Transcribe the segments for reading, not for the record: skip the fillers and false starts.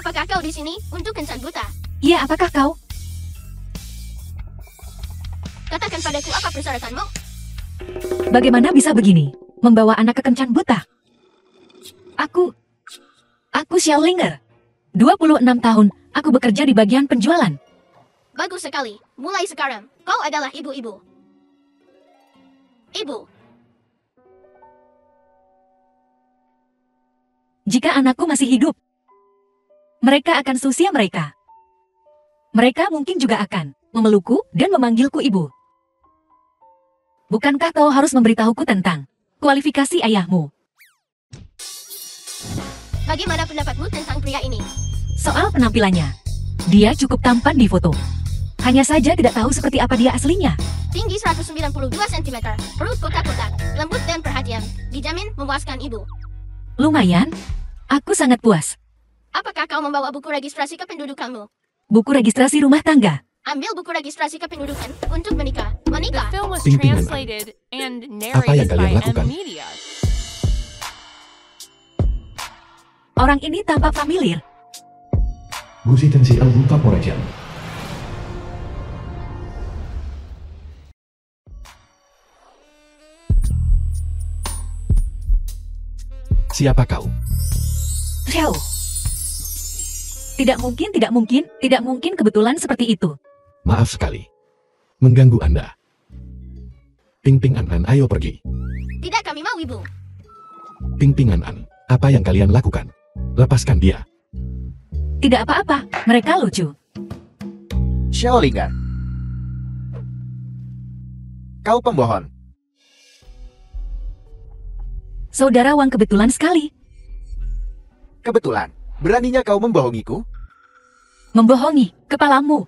Apakah kau di sini untuk kencan buta? Iya, apakah kau? Katakan padaku apa persyaratanmu? Bagaimana bisa begini? Membawa anak ke kencan buta? Aku Xiaolinger. 26 tahun, aku bekerja di bagian penjualan. Bagus sekali. Mulai sekarang, kau adalah ibu-ibu. Ibu. Jika anakku masih hidup, mereka akan seusia mereka. Mereka mungkin juga akan memelukku dan memanggilku ibu. Bukankah kau harus memberitahuku tentang kualifikasi ayahmu? Bagaimana pendapatmu tentang pria ini? Soal penampilannya, dia cukup tampan di foto. Hanya saja tidak tahu seperti apa dia aslinya. Tinggi 192 cm, perut kotak-kotak, lembut dan perhatian. Dijamin memuaskan ibu. Lumayan, aku sangat puas. Apakah kau membawa buku registrasi kependudukanmu? Buku registrasi rumah tangga. Ambil buku registrasi kependudukan untuk menikah. The Menikah. film was Pimpinan. translated and Apa yang narrated kalian by lakukan? M-Media. Orang ini tampak familiar. Gusi Tensi Elbu Corporation. Siapa kau? Xiao. Tidak mungkin kebetulan seperti itu. Maaf sekali. Mengganggu Anda. Ping Ping An An, ayo pergi. Tidak, kami mau ibu. Ping Ping An An, apa yang kalian lakukan? Lepaskan dia. Tidak apa-apa, mereka lucu. Xiaolinger. Kau pembohong. Saudara Wang kebetulan sekali. Kebetulan. Beraninya kau membohongiku? Membohongi, kepalamu.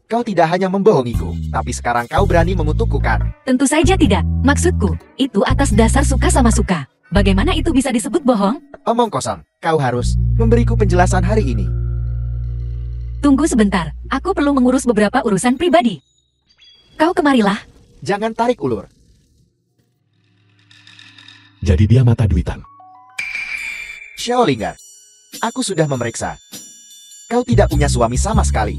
Kau tidak hanya membohongiku, tapi sekarang kau berani mengutukku kan? Tentu saja tidak. Maksudku, itu atas dasar suka sama suka. Bagaimana itu bisa disebut bohong? Omong kosong. Kau harus memberiku penjelasan hari ini. Tunggu sebentar, aku perlu mengurus beberapa urusan pribadi. Kau kemarilah. Jangan tarik ulur. Jadi dia mata duitan. Xiaolinger. Aku sudah memeriksa. Kau tidak punya suami sama sekali.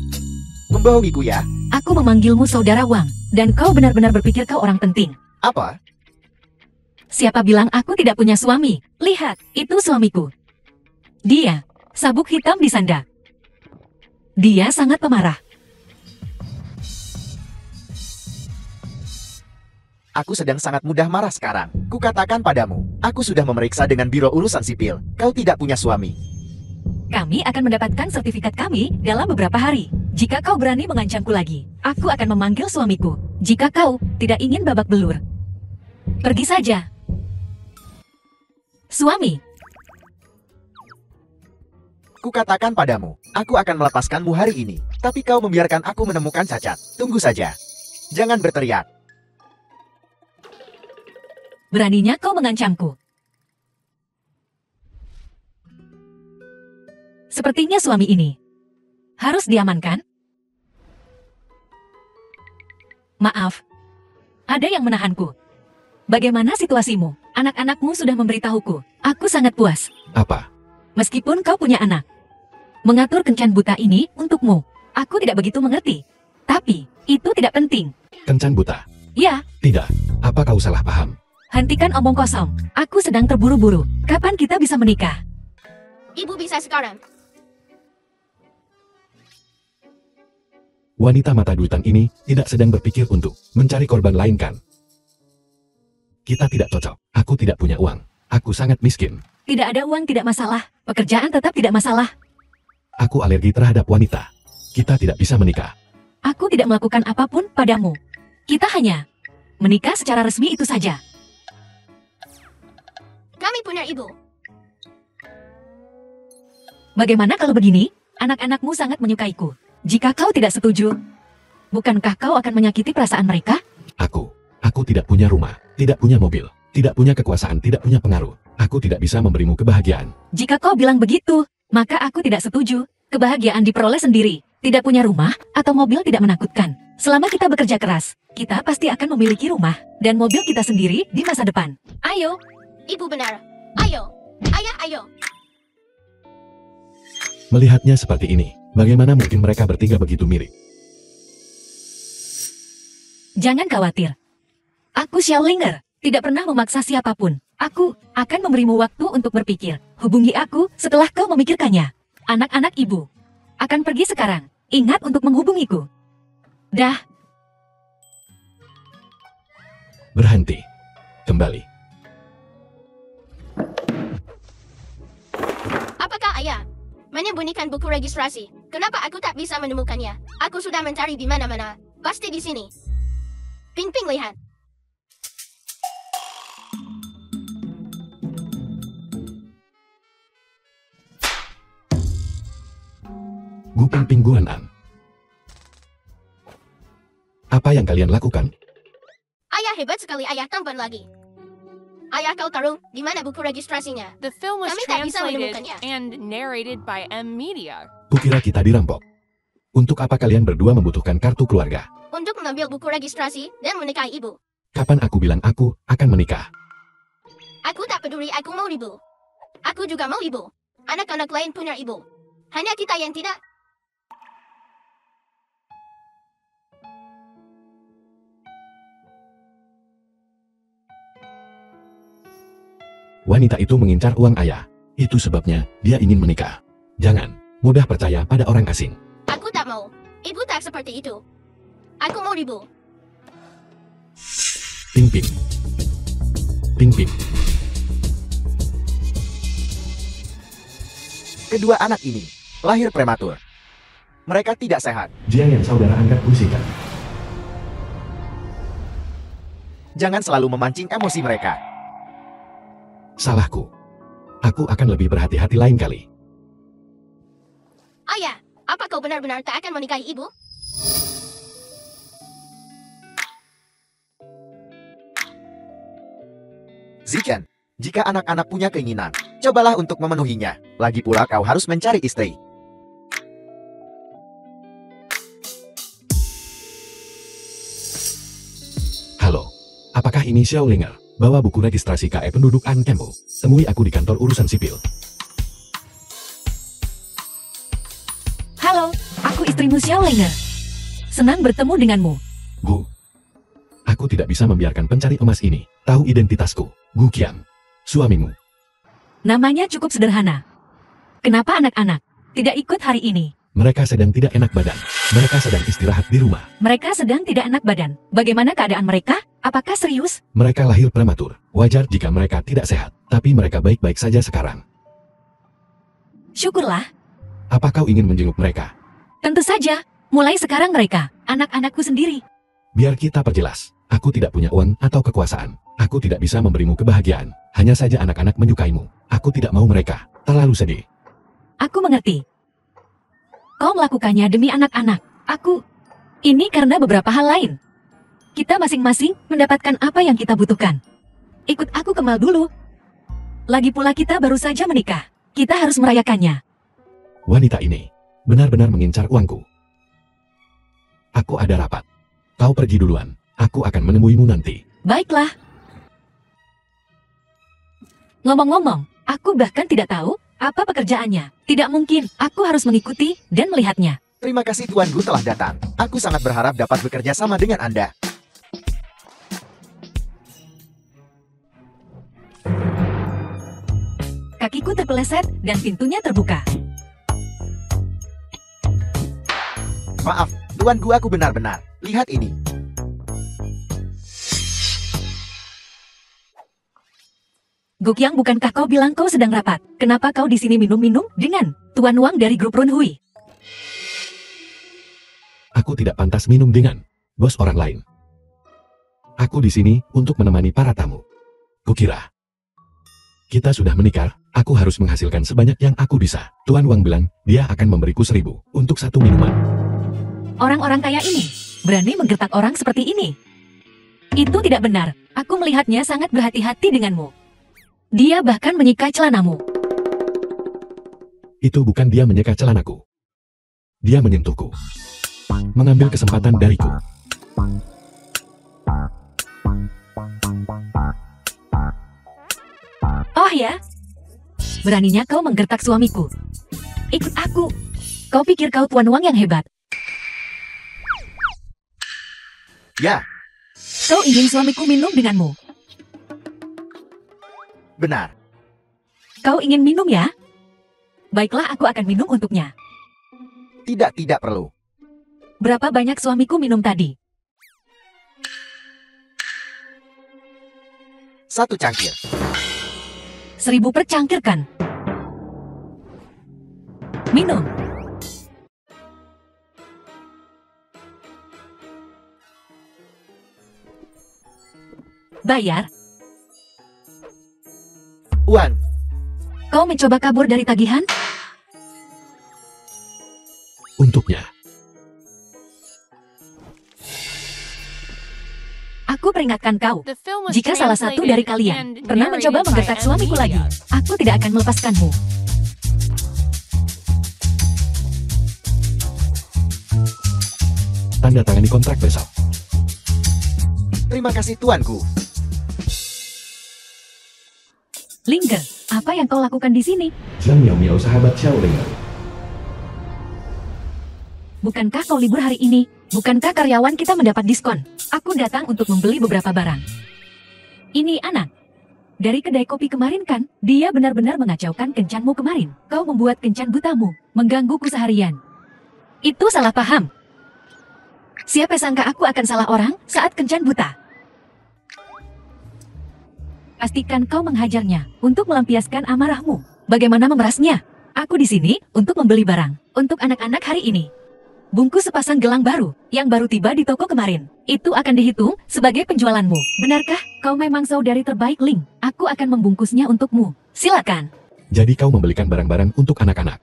Membohongiku ya? Aku memanggilmu saudara Wang, dan kau benar-benar berpikir kau orang penting. Apa? Siapa bilang aku tidak punya suami? Lihat, itu suamiku. Dia, sabuk hitam di sanda. Dia sangat pemarah. Aku sedang sangat mudah marah sekarang. Kukatakan padamu, aku sudah memeriksa dengan Biro Urusan Sipil. Kau tidak punya suami. Kami akan mendapatkan sertifikat kami dalam beberapa hari. Jika kau berani mengancamku lagi, aku akan memanggil suamiku. Jika kau tidak ingin babak belur, pergi saja. Suami, Kukatakan padamu, aku akan melepaskanmu hari ini. Tapi kau membiarkan aku menemukan cacat. Tunggu saja. Jangan berteriak. beraninya kau mengancamku. Sepertinya suami ini harus diamankan. Maaf, ada yang menahanku. Bagaimana situasimu? Anak-anakmu sudah memberitahuku. Aku sangat puas. Apa? Meskipun kau punya anak, mengatur kencan buta ini untukmu. Aku tidak begitu mengerti. Tapi, itu tidak penting. Kencan buta? Ya, Tidak. Apa kau salah paham? hentikan omong kosong. Aku sedang terburu-buru. Kapan kita bisa menikah? Ibu bisa sekarang. Wanita mata duitan ini tidak sedang berpikir untuk mencari korban lain kan? Kita tidak cocok. Aku tidak punya uang. Aku sangat miskin. Tidak ada uang tidak masalah. Pekerjaan tetap tidak masalah. Aku alergi terhadap wanita. Kita tidak bisa menikah. Aku tidak melakukan apapun padamu. Kita hanya menikah secara resmi itu saja. Kami punya ibu. Bagaimana kalau begini? Anak-anakmu sangat menyukaiku. Jika kau tidak setuju, bukankah kau akan menyakiti perasaan mereka? Aku tidak punya rumah, tidak punya mobil, tidak punya kekuasaan, tidak punya pengaruh. Aku tidak bisa memberimu kebahagiaan. Jika kau bilang begitu, maka aku tidak setuju. Kebahagiaan diperoleh sendiri. Tidak punya rumah atau mobil tidak menakutkan. Selama kita bekerja keras, kita pasti akan memiliki rumah dan mobil kita sendiri di masa depan. Ayo, Ibu benar. Ayo. Ayah, ayo. Melihatnya seperti ini, bagaimana mungkin mereka bertiga begitu mirip? Jangan khawatir. Aku Xiaolinger, tidak pernah memaksa siapapun. Aku akan memberimu waktu untuk berpikir. Hubungi aku setelah kau memikirkannya. Anak-anak ibu akan pergi sekarang. Ingat untuk menghubungiku. Dah. Berhenti. Kembali. Apakah ayah menyembunyikan buku registrasi? Kenapa aku tak bisa menemukannya? Aku sudah mencari di mana-mana. Pasti di sini. Ping Ping lihat. Gu Ping Ping Guan An. Apa yang kalian lakukan? Ayah hebat sekali, ayah tampan lagi. Ayah kau taruh di mana buku registrasinya? The film was Kami tak bisa translated menemukannya. and narrated by M Media. Kukira kita dirampok. Untuk apa kalian berdua membutuhkan kartu keluarga? Untuk mengambil buku registrasi dan menikahi ibu. Kapan aku bilang aku akan menikah? Aku tak peduli, aku mau ibu. Aku juga mau ibu. Anak-anak lain punya ibu. Hanya kita yang tidak. Wanita itu mengincar uang ayah. Itu sebabnya dia ingin menikah. Jangan mudah percaya pada orang asing. Aku tak mau. Ibu tak seperti itu. Aku mau ibu. Ping Ping. Ping Ping. Kedua anak ini lahir prematur. Mereka tidak sehat. Dia yang saudara angkat Gusikan. Jangan selalu memancing emosi mereka. Salahku. Aku akan lebih berhati-hati lain kali. Ayah, apa kau benar-benar tak akan menikahi ibu? Zichen, jika anak-anak punya keinginan, cobalah untuk memenuhinya. Lagi pula kau harus mencari istri. Halo. Apakah ini Xiaolinger? Bawa buku registrasi KE penduduk An Tempo. Temui aku di kantor urusan sipil. Halo, aku istrimu Xiaolinger. Senang bertemu denganmu. Gu. Aku tidak bisa membiarkan pencari emas ini tahu identitasku. Gu Qian. Suamimu. Namanya cukup sederhana. Kenapa anak-anak tidak ikut hari ini? Mereka sedang tidak enak badan. Mereka sedang istirahat di rumah. Mereka sedang tidak enak badan. Bagaimana keadaan mereka? Apakah serius? Mereka lahir prematur. Wajar jika mereka tidak sehat. Tapi mereka baik-baik saja sekarang. Syukurlah. Apa kau ingin menjenguk mereka? Tentu saja. Mulai sekarang mereka, anak-anakku sendiri. Biar kita perjelas. Aku tidak punya uang atau kekuasaan. Aku tidak bisa memberimu kebahagiaan. Hanya saja anak-anak menyukaimu. Aku tidak mau mereka terlalu sedih. Aku mengerti. Kau melakukannya demi anak-anak. Ini karena beberapa hal lain. Kita masing-masing mendapatkan apa yang kita butuhkan. Ikut aku ke mall dulu. Lagi pula kita baru saja menikah. Kita harus merayakannya. Wanita ini benar-benar mengincar uangku. Aku ada rapat. Kau pergi duluan. Aku akan menemuimu nanti. Baiklah. Ngomong-ngomong, aku bahkan tidak tahu apa pekerjaannya. Tidak mungkin, aku harus mengikuti dan melihatnya. Terima kasih Tuan Gu telah datang. Aku sangat berharap dapat bekerja sama dengan Anda. Kakiku terpeleset dan pintunya terbuka. Maaf, Tuan Gu, aku benar-benar. Lihat ini. Gukyang, bukankah kau bilang kau sedang rapat? Kenapa kau di sini minum-minum dengan Tuan Wang dari grup Runhui? Aku tidak pantas minum dengan bos orang lain. Aku di sini untuk menemani para tamu. Kukira kita sudah menikah, aku harus menghasilkan sebanyak yang aku bisa. Tuan Wang bilang dia akan memberiku 1.000 untuk satu minuman. Orang-orang kaya ini berani menggertak orang seperti ini. Itu tidak benar. Aku melihatnya sangat berhati-hati denganmu. Dia bahkan menyikat celanamu. Itu bukan dia menyeka celanaku. Dia menyentuhku. Mengambil kesempatan dariku. Oh ya? Beraninya kau menggertak suamiku. Ikut aku. Kau pikir kau Tuan Wang yang hebat? Ya, Kau ingin suamiku minum denganmu? benar. Kau ingin minum ya? Baiklah, aku akan minum untuknya. Tidak perlu. Berapa banyak suamiku minum tadi? 1 cangkir. 1000 per cangkir kan? Minum. Bayar. Uang. Kau mencoba kabur dari tagihan? Untuknya. Aku peringatkan kau. The film was Jika salah satu dari translated kalian and pernah mencoba narrated by menggertak M suamiku lagi, Media. aku tidak akan melepaskanmu. Tanda tangani kontrak besok. Terima kasih tuanku. Linger, apa yang kau lakukan di sini? Zhang Miao Miao sahabat Xiaoling. Bukankah kau libur hari ini? Bukankah karyawan kita mendapat diskon? Aku datang untuk membeli beberapa barang. Ini anak. Dari kedai kopi kemarin kan? Dia benar-benar mengacaukan kencanmu kemarin. Kau membuat kencan butamu, menggangguku seharian. Itu salah paham. Siapa sangka aku akan salah orang saat kencan buta? Pastikan kau menghajarnya untuk melampiaskan amarahmu. Bagaimana memerasnya? Aku di sini untuk membeli barang untuk anak-anak hari ini. Bungkus sepasang gelang baru yang baru tiba di toko kemarin. Itu akan dihitung sebagai penjualanmu. Benarkah kau memang saudari terbaik, Ling? Aku akan membungkusnya untukmu. Silakan. Jadi kau membelikan barang-barang untuk anak-anak.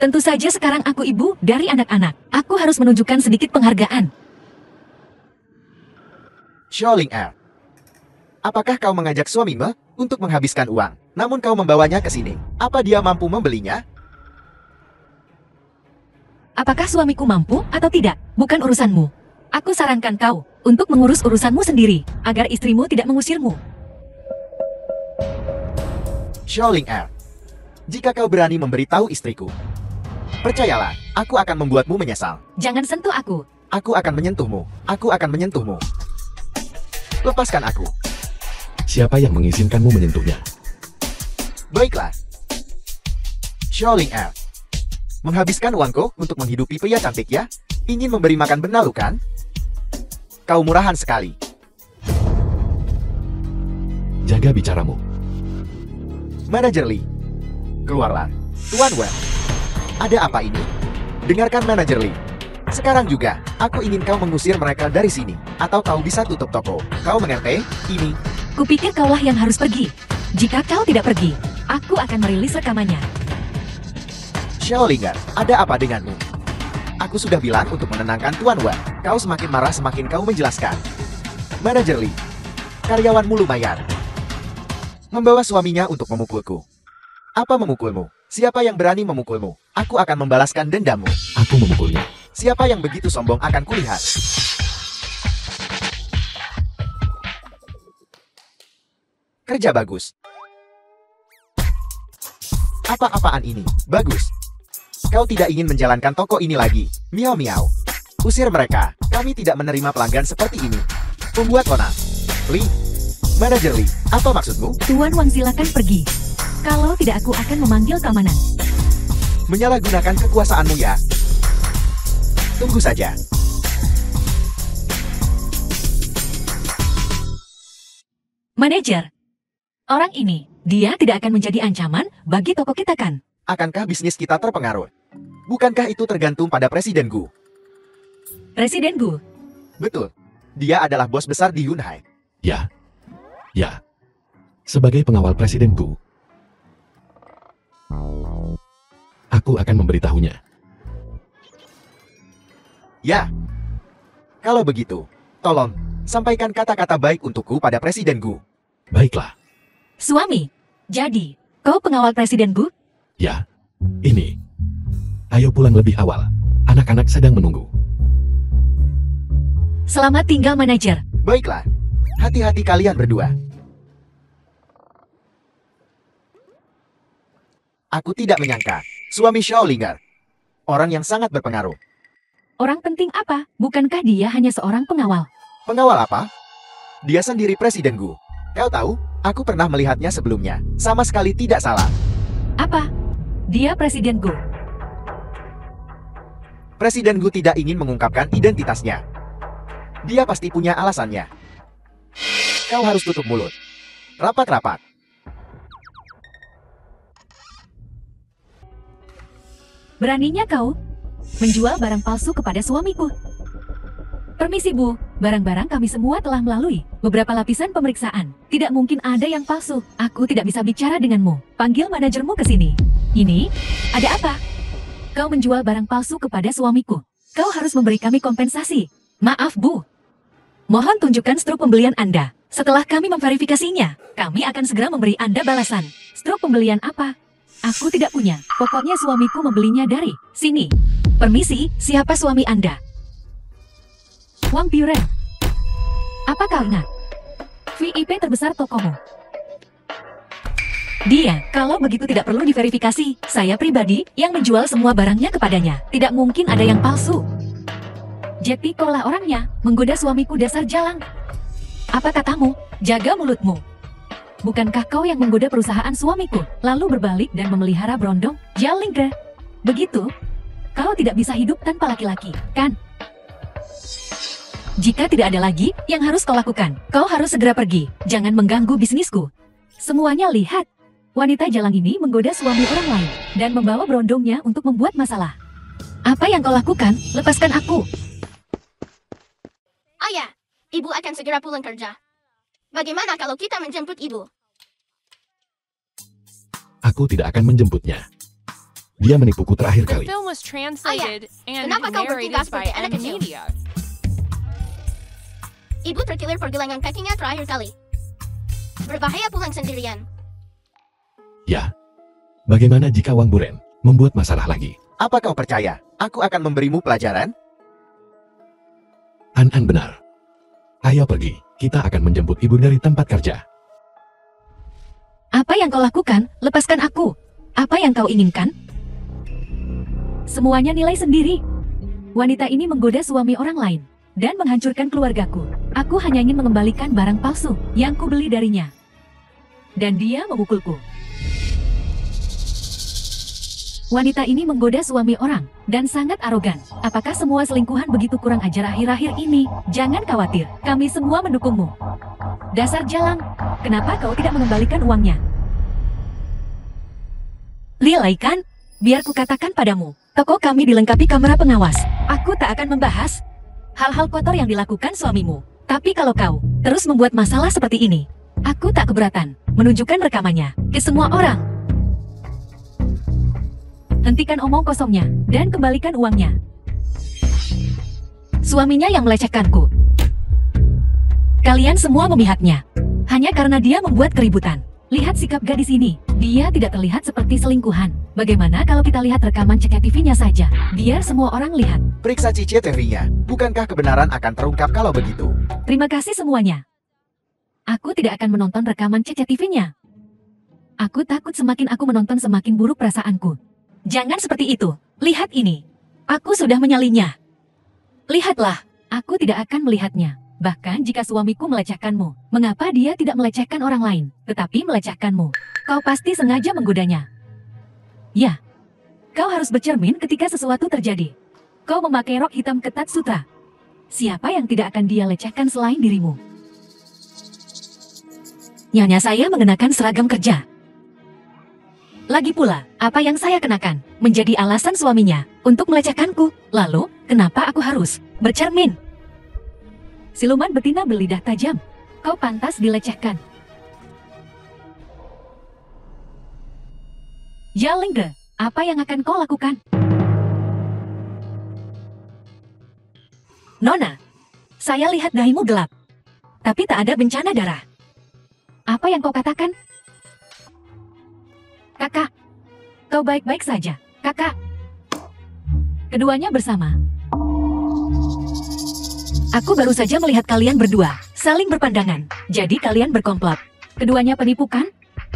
Tentu saja sekarang aku ibu dari anak-anak. Aku harus menunjukkan sedikit penghargaan. Xiaoling Er. Apakah kau mengajak suamimu untuk menghabiskan uang, namun kau membawanya ke sini? Apa dia mampu membelinya? Apakah suamiku mampu atau tidak? Bukan urusanmu. Aku sarankan kau untuk mengurus urusanmu sendiri, agar istrimu tidak mengusirmu. Xiaoling Er. Jika kau berani memberitahu istriku, percayalah, aku akan membuatmu menyesal. Jangan sentuh aku. Aku akan menyentuhmu. Aku akan menyentuhmu. Lepaskan aku. Siapa yang mengizinkanmu menyentuhnya? Baiklah. Xiaoling Er. Menghabiskan uangku untuk menghidupi pria cantik ya? Ingin memberi makan benalu kan? Kau murahan sekali. Jaga bicaramu. Manajer Lee. Keluarlah. Tuan Wen. Ada apa ini? Dengarkan Manajer Lee. Sekarang juga, aku ingin kau mengusir mereka dari sini. Atau kau bisa tutup toko. Kau mengerti? Ini. Kupikir kaulah yang harus pergi. Jika kau tidak pergi, aku akan merilis rekamannya. Xiaolinger, ada apa denganmu? Aku sudah bilang untuk menenangkan Tuan Wen. Kau semakin marah semakin kau menjelaskan. Manajer Lee. Karyawanmu lumayan. Membawa suaminya untuk memukulku. Apa memukulmu? Siapa yang berani memukulmu? Aku akan membalaskan dendammu. Aku memukulnya. Siapa yang begitu sombong akan kulihat. Kerja bagus. Apa-apaan ini? Bagus. Kau tidak ingin menjalankan toko ini lagi. Miao Miao. Usir mereka. Kami tidak menerima pelanggan seperti ini. Pembuat Kona. Lee. Manajer Lee. Apa maksudmu? Tuan Wang, silakan pergi. Kalau tidak, aku akan memanggil keamanan. Menyalahgunakan kekuasaanmu ya. Tunggu saja. Manajer. Orang ini, dia tidak akan menjadi ancaman bagi toko kita kan? Akankah bisnis kita terpengaruh? Bukankah itu tergantung pada Presiden Gu? Presiden Gu. Betul. Dia adalah bos besar di Yunhai. Ya. Ya. Sebagai pengawal Presiden Gu, aku akan memberitahunya. Ya. Kalau begitu, tolong, sampaikan kata-kata baik untukku pada Presiden Gu. Baiklah. Suami. Jadi, kau pengawal Presiden Gu? Ya. Ini. Ayo pulang lebih awal. Anak-anak sedang menunggu. Selamat tinggal, manajer. Baiklah. Hati-hati kalian berdua. Aku tidak menyangka, Suami Xiaolinger. Orang yang sangat berpengaruh. Orang penting apa? Bukankah dia hanya seorang pengawal? Pengawal apa? Dia sendiri Presiden Gu. Kau tahu, aku pernah melihatnya sebelumnya. Sama sekali tidak salah. Apa? Dia Presiden Gu. Presiden Gu tidak ingin mengungkapkan identitasnya. Dia pasti punya alasannya. Kau harus tutup mulut. Rapat-rapat. Beraninya kau menjual barang palsu kepada suamiku. Permisi Bu, barang-barang kami semua telah melalui beberapa lapisan pemeriksaan. Tidak mungkin ada yang palsu. Aku tidak bisa bicara denganmu. Panggil manajermu ke sini. Ini, ada apa? Kau menjual barang palsu kepada suamiku. Kau harus memberi kami kompensasi. Maaf Bu. Mohon tunjukkan struk pembelian Anda. Setelah kami memverifikasinya, kami akan segera memberi Anda balasan. Struk pembelian apa? Aku tidak punya. Pokoknya suamiku membelinya dari sini. Permisi, siapa suami Anda? Wang Buren. Apa kau ingat? VIP terbesar tokomu. Dia, kalau begitu tidak perlu diverifikasi. Saya pribadi yang menjual semua barangnya kepadanya. Tidak mungkin ada yang palsu. Jadi kaulah orangnya, menggoda suamiku dasar jalang. Apa katamu? Jaga mulutmu. Bukankah kau yang menggoda perusahaan suamiku, lalu berbalik dan memelihara berondong? Jalingre. Begitu? Kau tidak bisa hidup tanpa laki-laki, kan? Jika tidak ada lagi yang harus kau lakukan, kau harus segera pergi. Jangan mengganggu bisnisku. Semuanya lihat. Wanita jalang ini menggoda suami orang lain dan membawa berondongnya untuk membuat masalah. Apa yang kau lakukan? Lepaskan aku. Ayah, ibu akan segera pulang kerja. Bagaimana kalau kita menjemput ibu? Aku tidak akan menjemputnya. Dia menipuku terakhir The kali. film was translated and kenapa kau bertingkah narrated by seperti anak M kecil? Media. Ibu terkilir pergelangan kakinya terakhir kali. Berbahaya pulang sendirian. Ya. Bagaimana jika Wang Buren membuat masalah lagi? Apa kau percaya? Aku akan memberimu pelajaran? An benar. Ayo pergi. Kita akan menjemput ibu dari tempat kerja. Apa yang kau lakukan? Lepaskan aku. Apa yang kau inginkan? Semuanya nilai sendiri. Wanita ini menggoda suami orang lain dan menghancurkan keluargaku. Aku hanya ingin mengembalikan barang palsu yang kubeli darinya. Dan dia memukulku. Wanita ini menggoda suami orang dan sangat arogan. Apakah semua selingkuhan begitu kurang ajar akhir-akhir ini? Jangan khawatir, kami semua mendukungmu. Dasar jalang, kenapa kau tidak mengembalikan uangnya? Lilaikan, biar kukatakan padamu, toko kami dilengkapi kamera pengawas. Aku tak akan membahas hal-hal kotor yang dilakukan suamimu. Tapi kalau kau terus membuat masalah seperti ini, aku tak keberatan menunjukkan rekamannya ke semua orang. Hentikan omong kosongnya dan kembalikan uangnya. Suaminya yang melecehkanku. Kalian semua memihaknya hanya karena dia membuat keributan. Lihat sikap gadis ini. Dia tidak terlihat seperti selingkuhan. Bagaimana kalau kita lihat rekaman CCTV-nya saja? Biar semua orang lihat. Periksa CCTV-nya. Bukankah kebenaran akan terungkap kalau begitu? Terima kasih semuanya. Aku tidak akan menonton rekaman CCTV-nya. Aku takut semakin aku menonton semakin buruk perasaanku. Jangan seperti itu. Lihat ini. Aku sudah menyalinya. Lihatlah. Aku tidak akan melihatnya. Bahkan jika suamiku melecehkanmu, mengapa dia tidak melecehkan orang lain, tetapi melecehkanmu? Kau pasti sengaja menggodanya. Ya. Kau harus bercermin ketika sesuatu terjadi. Kau memakai rok hitam ketat sutra. Siapa yang tidak akan dia lecehkan selain dirimu? Nyonya saya mengenakan seragam kerja. Lagi pula, apa yang saya kenakan menjadi alasan suaminya untuk melecehkanku. Lalu, kenapa aku harus bercermin? Siluman betina berlidah tajam. Kau pantas dilecehkan. Jalingre, apa yang akan kau lakukan? Nona, saya lihat dahimu gelap. Tapi tak ada bencana darah. Apa yang kau katakan? Kakak, kau baik-baik saja, kakak. Keduanya bersama. Aku baru saja melihat kalian berdua saling berpandangan. Jadi kalian berkomplot. Keduanya penipu kan?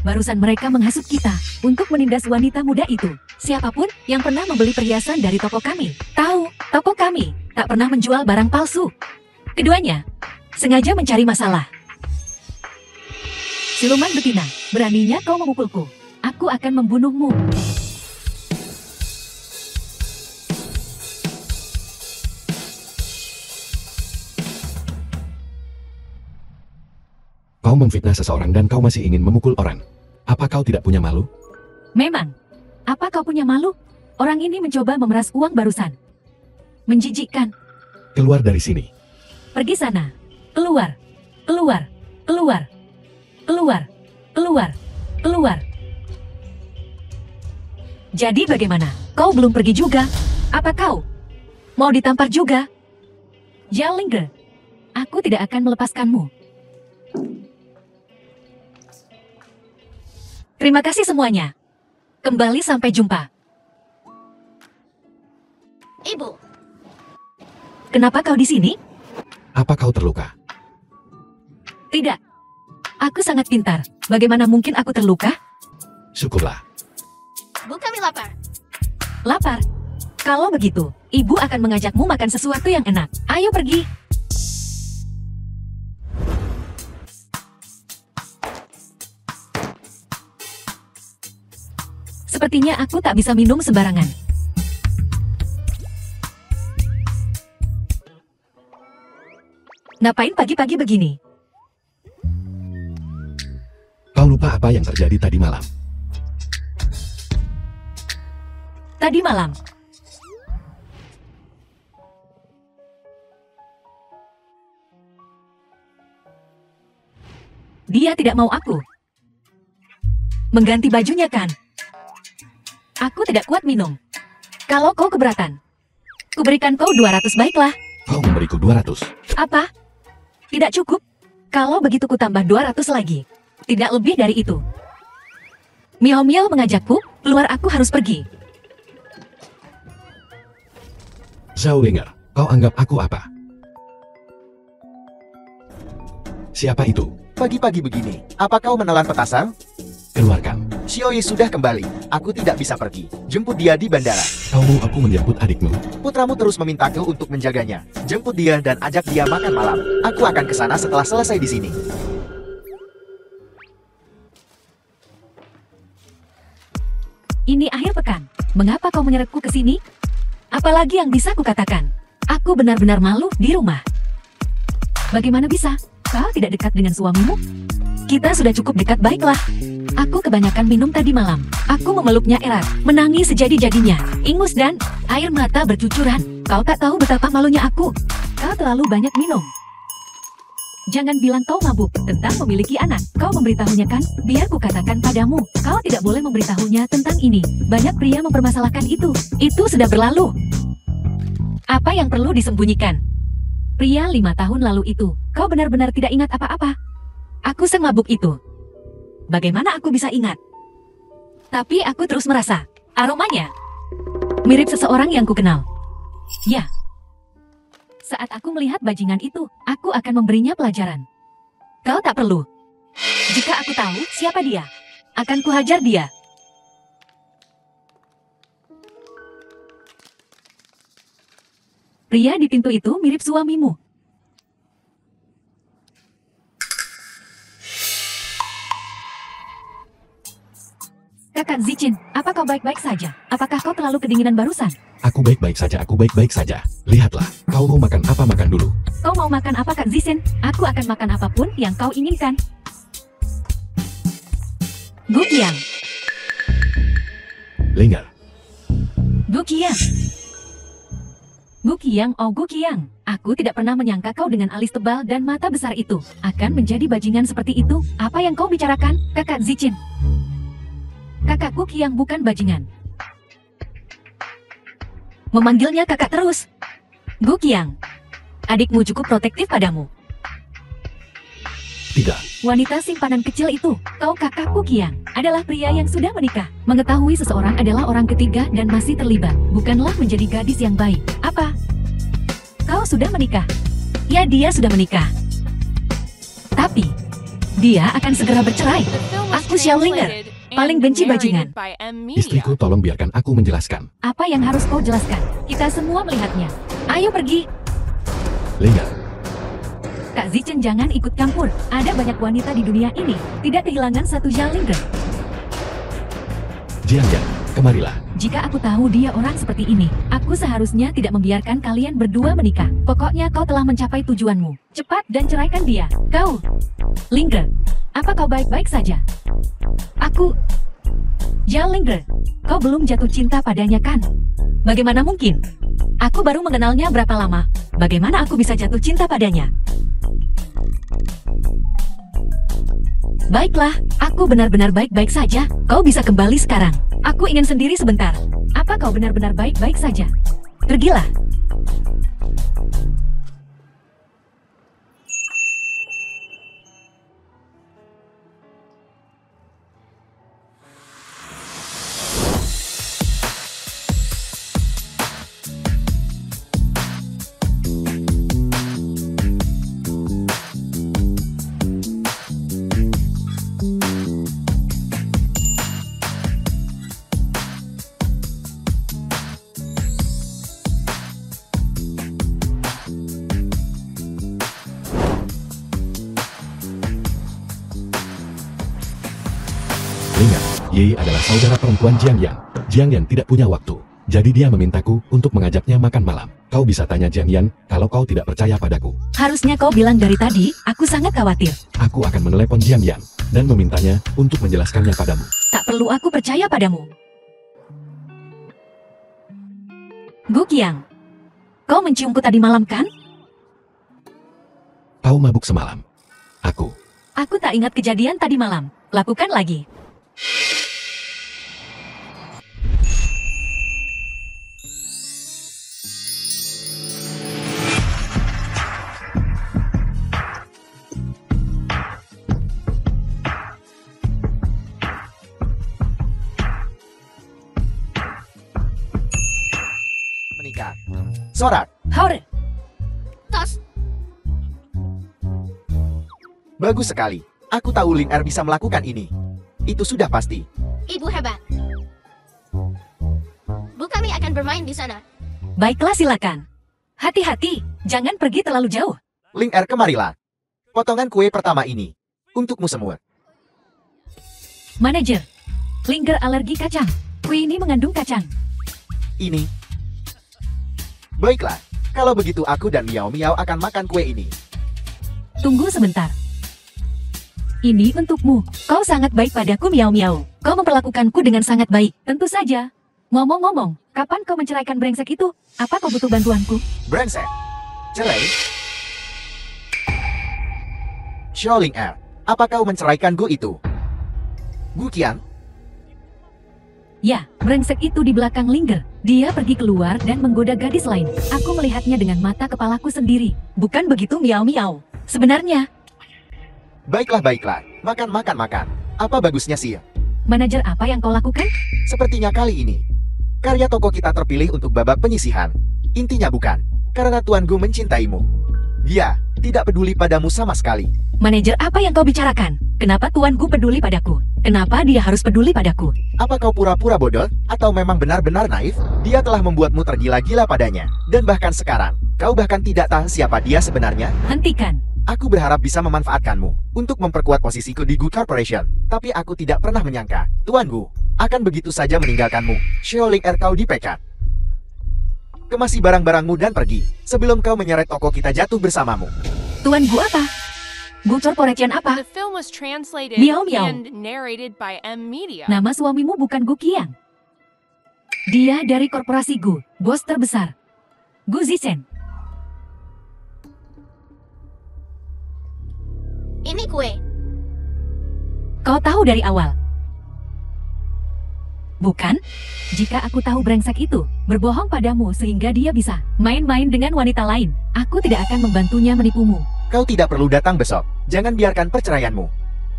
Barusan mereka menghasut kita untuk menindas wanita muda itu. Siapapun yang pernah membeli perhiasan dari toko kami, tahu toko kami tak pernah menjual barang palsu. Keduanya sengaja mencari masalah. Siluman betina, beraninya kau memukulku. Aku akan membunuhmu. Kau memfitnah seseorang dan kau masih ingin memukul orang. Apa kau tidak punya malu? Memang. Apa kau punya malu? Orang ini mencoba memeras uang barusan. Menjijikkan. Keluar dari sini. Pergi sana. Keluar. Keluar. Keluar. Keluar. Keluar. Keluar. Jadi bagaimana? Kau belum pergi juga? Apa kau mau ditampar juga? Jalingger, aku tidak akan melepaskanmu. Terima kasih semuanya. Kembali sampai jumpa. Ibu, Kenapa kau di sini? Apa kau terluka? Tidak. Aku sangat pintar. Bagaimana mungkin aku terluka? Syukurlah. Bu kami lapar. Lapar. Kalau begitu, ibu akan mengajakmu makan sesuatu yang enak. Ayo pergi. Sepertinya aku tak bisa minum sembarangan. Ngapain pagi-pagi begini? Kau lupa apa yang terjadi tadi malam? Tadi malam. Dia tidak mau aku mengganti bajunya kan? Aku tidak kuat minum. Kalau kau keberatan, kuberikan kau 200 baiklah. Kau memberiku 200. Apa? Tidak cukup? Kalau begitu ku tambah 200 lagi. Tidak lebih dari itu. Miao Miao mengajakku, keluar aku harus pergi. Zhao Linger, kau anggap aku apa? Siapa itu? Pagi-pagi begini, apa kau menelan petasan? Keluarkan. Xiaoyi sudah kembali. Aku tidak bisa pergi. Jemput dia di bandara. Kau mau aku menjemput adikmu? Putramu terus memintaku untuk menjaganya. Jemput dia dan ajak dia makan malam. Aku akan ke sana setelah selesai di sini. Ini akhir pekan. Mengapa kau menyeretku ke sini? Apalagi yang bisa kukatakan? Aku benar-benar malu di rumah. Bagaimana bisa? Kau tidak dekat dengan suamimu? Kita sudah cukup dekat, baiklah. Aku kebanyakan minum tadi malam. Aku memeluknya erat, menangis sejadi-jadinya, ingus dan air mata bercucuran. Kau tak tahu betapa malunya aku. Kau terlalu banyak minum. Jangan bilang kau mabuk tentang memiliki anak. Kau memberitahunya kan? Biar kukatakan padamu, kau tidak boleh memberitahunya tentang ini. Banyak pria mempermasalahkan itu. Itu sudah berlalu. Apa yang perlu disembunyikan? Pria 5 tahun lalu itu, kau benar-benar tidak ingat apa-apa. Aku semabuk itu. Bagaimana aku bisa ingat? Tapi aku terus merasa, aromanya mirip seseorang yang kukenal. Ya. Saat aku melihat bajingan itu, aku akan memberinya pelajaran. Kau tak perlu. Jika aku tahu siapa dia, akan kuhajar dia. Pria di pintu itu mirip suamimu. Kakak Zichin, apa kau baik-baik saja? Apakah kau terlalu kedinginan barusan? Aku baik-baik saja, aku baik-baik saja. Lihatlah, kau mau makan apa makan dulu. Kau mau makan apa, Kak Zichin? Aku akan makan apapun yang kau inginkan. Gukiang. Linger, Gukiang. Gukiang, oh Gukiang. Aku tidak pernah menyangka kau dengan alis tebal dan mata besar itu akan menjadi bajingan seperti itu. Apa yang kau bicarakan, Kakak Zichin? Kakakku Kiang bukan bajingan. Memanggilnya kakak terus. Gu Kiang, adikmu cukup protektif padamu. tidak. Wanita simpanan kecil itu, kau kakakku Kiang, adalah pria yang sudah menikah. Mengetahui seseorang adalah orang ketiga dan masih terlibat, bukanlah menjadi gadis yang baik. Apa? Kau sudah menikah? Ya, dia sudah menikah. Tapi, Dia akan segera bercerai. The film was Aku Xiao Linger, translated paling and benci bajingan. narrated by M Media. Istriku, tolong biarkan aku menjelaskan. Apa yang harus kau jelaskan? Kita semua melihatnya. Ayo pergi. Linger, Kak Zichen jangan ikut campur. Ada banyak wanita di dunia ini. Tidak kehilangan satu Xiaolinger. Jiang, kemarilah. Jika aku tahu dia orang seperti ini, aku seharusnya tidak membiarkan kalian berdua menikah. Pokoknya kau telah mencapai tujuanmu. Cepat dan ceraikan dia. Kau, Linger, apa kau baik-baik saja? Aku, Xiaolinger, kau belum jatuh cinta padanya kan? Bagaimana mungkin? Aku baru mengenalnya berapa lama. Bagaimana aku bisa jatuh cinta padanya? Baiklah, aku benar-benar baik-baik saja. Kau bisa kembali sekarang. Aku ingin sendiri sebentar. Apa kau benar-benar baik-baik saja? Pergilah. Linger, Ye adalah saudara perempuan Jiang Yan. Jiang Yan tidak punya waktu. Jadi dia memintaku untuk mengajaknya makan malam. Kau bisa tanya Jiang Yan kalau kau tidak percaya padaku. Harusnya kau bilang dari tadi, aku sangat khawatir. Aku akan menelepon Jiang Yan dan memintanya untuk menjelaskannya padamu. Tak perlu aku percaya padamu. Gu Qiang, kau menciumku tadi malam kan? Kau mabuk semalam. Aku tak ingat kejadian tadi malam. Lakukan lagi. Menikah. Sorak, Hore, Tos, bagus sekali. Aku tahu Lin Er bisa melakukan ini. Itu sudah pasti. ibu hebat. Bu kami akan bermain di sana. baiklah silakan. Hati-hati, jangan pergi terlalu jauh. Lin Er, kemarilah. Potongan kue pertama ini. Untukmu semua. Manajer, Linger alergi kacang. Kue ini mengandung kacang. Ini. Baiklah. Kalau begitu aku dan Miao Miao akan makan kue ini. Tunggu sebentar. Ini untukmu. Kau sangat baik padaku, Miao Miao. Kau memperlakukanku dengan sangat baik. Tentu saja. Ngomong-ngomong, kapan kau menceraikan brengsek itu? Apa kau butuh bantuanku? Brengsek. Cerai. Xiao Ling Er, apa kau menceraikan Gu itu? Gu Qiang, Ya, brengsek itu di belakang Linger. Dia pergi keluar dan menggoda gadis lain. Aku melihatnya dengan mata kepalaku sendiri. Bukan begitu, Miao Miao? Sebenarnya, baiklah baiklah. Makan. Apa bagusnya sih? manajer apa yang kau lakukan? Sepertinya kali ini, karya toko kita terpilih untuk babak penyisihan. Intinya bukan, karena Tuan Gu mencintaimu. Dia tidak peduli padamu sama sekali. Manajer apa yang kau bicarakan? Kenapa Tuan Gu peduli padaku? Kenapa dia harus peduli padaku? Apa kau pura-pura bodoh, atau memang benar-benar naif? Dia telah membuatmu tergila-gila padanya. Dan bahkan sekarang, kau bahkan tidak tahu siapa dia sebenarnya. Hentikan. Aku berharap bisa memanfaatkanmu untuk memperkuat posisiku di Gu Corporation. Tapi aku tidak pernah menyangka, Tuan Gu akan begitu saja meninggalkanmu. Xiao Ling Er, kau dipecat. Kemasi barang-barangmu dan pergi, sebelum kau menyeret toko kita jatuh bersamamu. Tuan Gu apa? Gu Corporation apa? The film was translated Miao Miao. and narrated by M Media. Nama suamimu bukan Gu Qiang. Dia dari korporasi Gu, bos terbesar. Gu Zisen. Ini kue. Kau tahu dari awal? Bukan? Jika aku tahu brengsek itu berbohong padamu sehingga dia bisa main-main dengan wanita lain, aku tidak akan membantunya menipumu. Kau tidak perlu datang besok. Jangan biarkan perceraianmu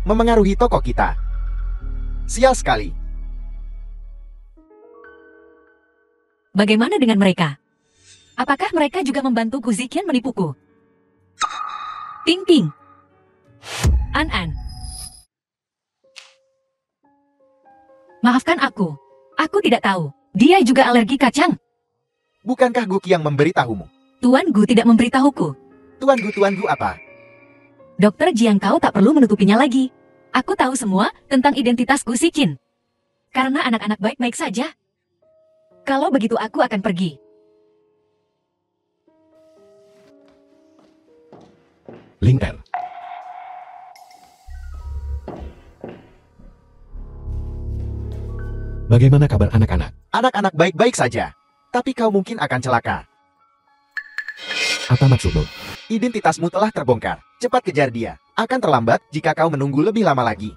memengaruhi toko kita. Sial sekali. Bagaimana dengan mereka? Apakah mereka juga membantu Gu Ziqian menipuku? Ping Ping. An An. Maafkan aku. Aku tidak tahu. Dia juga alergi kacang. Bukankah Guki yang memberitahumu? Tuan Gu tidak memberitahuku. Tuan Gu apa? Dokter Jiang kau tak perlu menutupinya lagi. Aku tahu semua tentang identitas Gu Xichin. Karena anak-anak baik-baik saja. Kalau begitu aku akan pergi. Ling Er. Bagaimana kabar anak-anak? Anak-anak baik-baik saja. Tapi kau mungkin akan celaka. Apa maksudmu? Identitasmu telah terbongkar. Cepat kejar dia. Akan terlambat jika kau menunggu lebih lama lagi.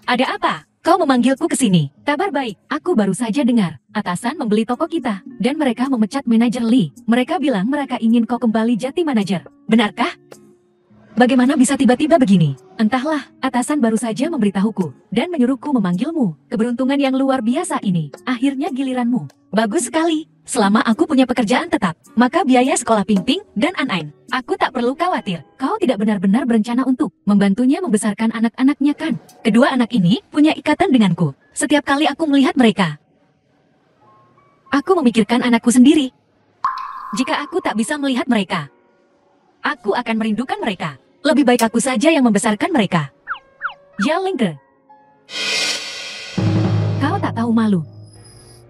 Ada apa? Kau memanggilku ke sini. Kabar baik, aku baru saja dengar. Atasan membeli toko kita, dan mereka memecat manajer Lee. Mereka bilang mereka ingin kau kembali jadi manajer. Benarkah? Bagaimana bisa tiba-tiba begini? Entahlah, atasan baru saja memberitahuku, dan menyuruhku memanggilmu. Keberuntungan yang luar biasa ini. Akhirnya giliranmu. Bagus sekali. Selama aku punya pekerjaan tetap, maka biaya sekolah Ping Ping dan An Ain, aku tak perlu khawatir. Kau tidak benar-benar berencana untuk membantunya membesarkan anak-anaknya kan? Kedua anak ini punya ikatan denganku. Setiap kali aku melihat mereka, aku memikirkan anakku sendiri. Jika aku tak bisa melihat mereka, aku akan merindukan mereka. Lebih baik aku saja yang membesarkan mereka. Ya Lingger, kau tak tahu malu.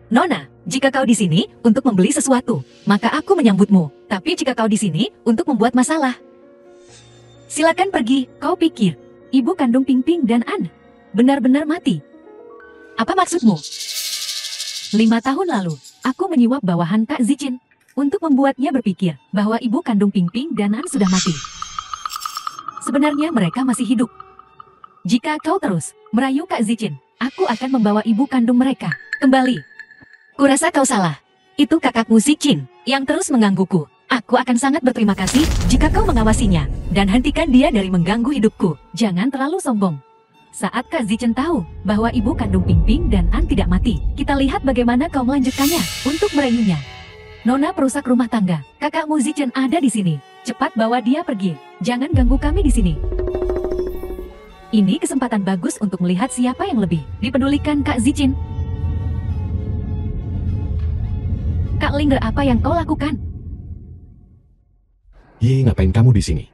Nona, jika kau di sini untuk membeli sesuatu, maka aku menyambutmu. Tapi jika kau di sini untuk membuat masalah, silakan pergi. Kau pikir ibu kandung Ping Ping dan An benar-benar mati? Apa maksudmu? 5 tahun lalu, aku menyuap bawahan Kak Zichin untuk membuatnya berpikir bahwa ibu kandung Ping Ping dan An sudah mati. Sebenarnya mereka masih hidup. Jika kau terus merayu Kak Zichin, aku akan membawa ibu kandung mereka kembali. Kurasa kau salah. Itu kakakmu Xichin yang terus menggangguku. Aku akan sangat berterima kasih jika kau mengawasinya dan hentikan dia dari mengganggu hidupku. Jangan terlalu sombong. Saat Kak Zichin tahu bahwa ibu kandung Ping Ping dan An tidak mati, kita lihat bagaimana kau melanjutkannya untuk merayunya. Nona perusak rumah tangga, kakakmu Xichin ada di sini. Cepat bawa dia pergi. Jangan ganggu kami di sini. Ini kesempatan bagus untuk melihat siapa yang lebih dipedulikan Kak Zichin. Kak Lingger, apa yang kau lakukan? Ye, ngapain kamu di sini?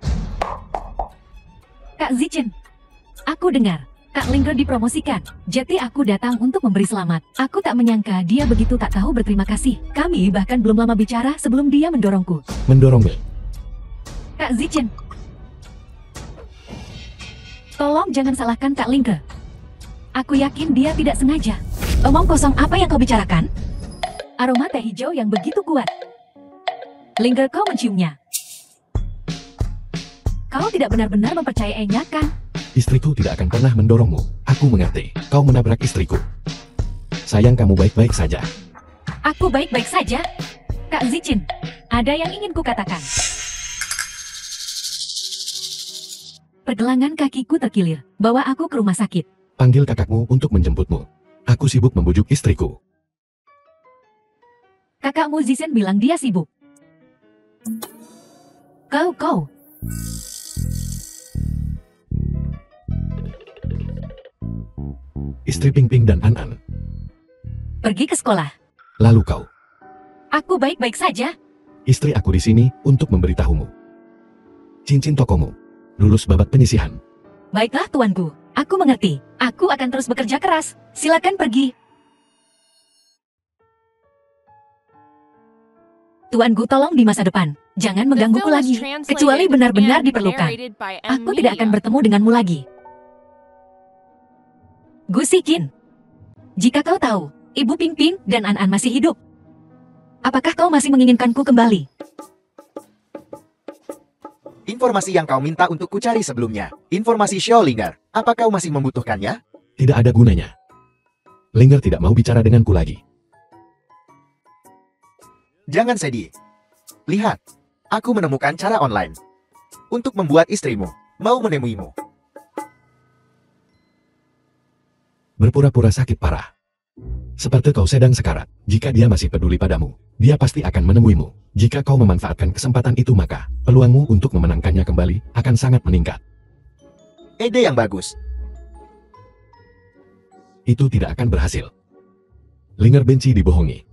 Kak Zichin, aku dengar Kak Lingger dipromosikan. Jadi aku datang untuk memberi selamat. Aku tak menyangka dia begitu tak tahu berterima kasih. Kami bahkan belum lama bicara sebelum dia mendorongku. Mendorongmu? Kak Zichin, tolong jangan salahkan Kak Lingger. Aku yakin dia tidak sengaja. Omong kosong apa yang kau bicarakan? Aroma teh hijau yang begitu kuat. Lingger, kau menciumnya. Kau tidak benar-benar mempercayainya kan? Istriku tidak akan pernah mendorongmu. Aku mengerti. Kau menabrak istriku. Sayang, kamu baik-baik saja. Aku baik-baik saja. Kak Zichin, ada yang ingin kukatakan. Pergelangan kakiku terkilir. Bawa aku ke rumah sakit. Panggil kakakmu untuk menjemputmu. Aku sibuk membujuk istriku. Kakakmu Zichin bilang dia sibuk. Kau. Istri Ping Ping dan An An. Pergi ke sekolah. Lalu kau. Aku baik-baik saja. Istri aku di sini untuk memberitahumu. Cincin tokomu lulus babak penyisihan. Baiklah tuanku, aku mengerti. Aku akan terus bekerja keras. Silakan pergi. Tuanku, tolong di masa depan. Jangan The menggangguku film is lagi. translated Kecuali benar-benar and diperlukan. narrated by Aku M tidak akan Media. bertemu denganmu lagi. Gu Xichin, jika kau tahu, Ibu Ping Ping dan An An masih hidup, apakah kau masih menginginkanku kembali? Informasi yang kau minta untuk kucari sebelumnya. Informasi Xiao Lingger. Apa kau masih membutuhkannya? Tidak ada gunanya. Lingger tidak mau bicara denganku lagi. Jangan sedih. Lihat, aku menemukan cara online untuk membuat istrimu mau menemuimu. Berpura-pura sakit parah. Seperti kau sedang sekarat. Jika dia masih peduli padamu, dia pasti akan menemuimu. Jika kau memanfaatkan kesempatan itu, maka peluangmu untuk memenangkannya kembali akan sangat meningkat. Ide yang bagus. Itu tidak akan berhasil. Linger benci dibohongi.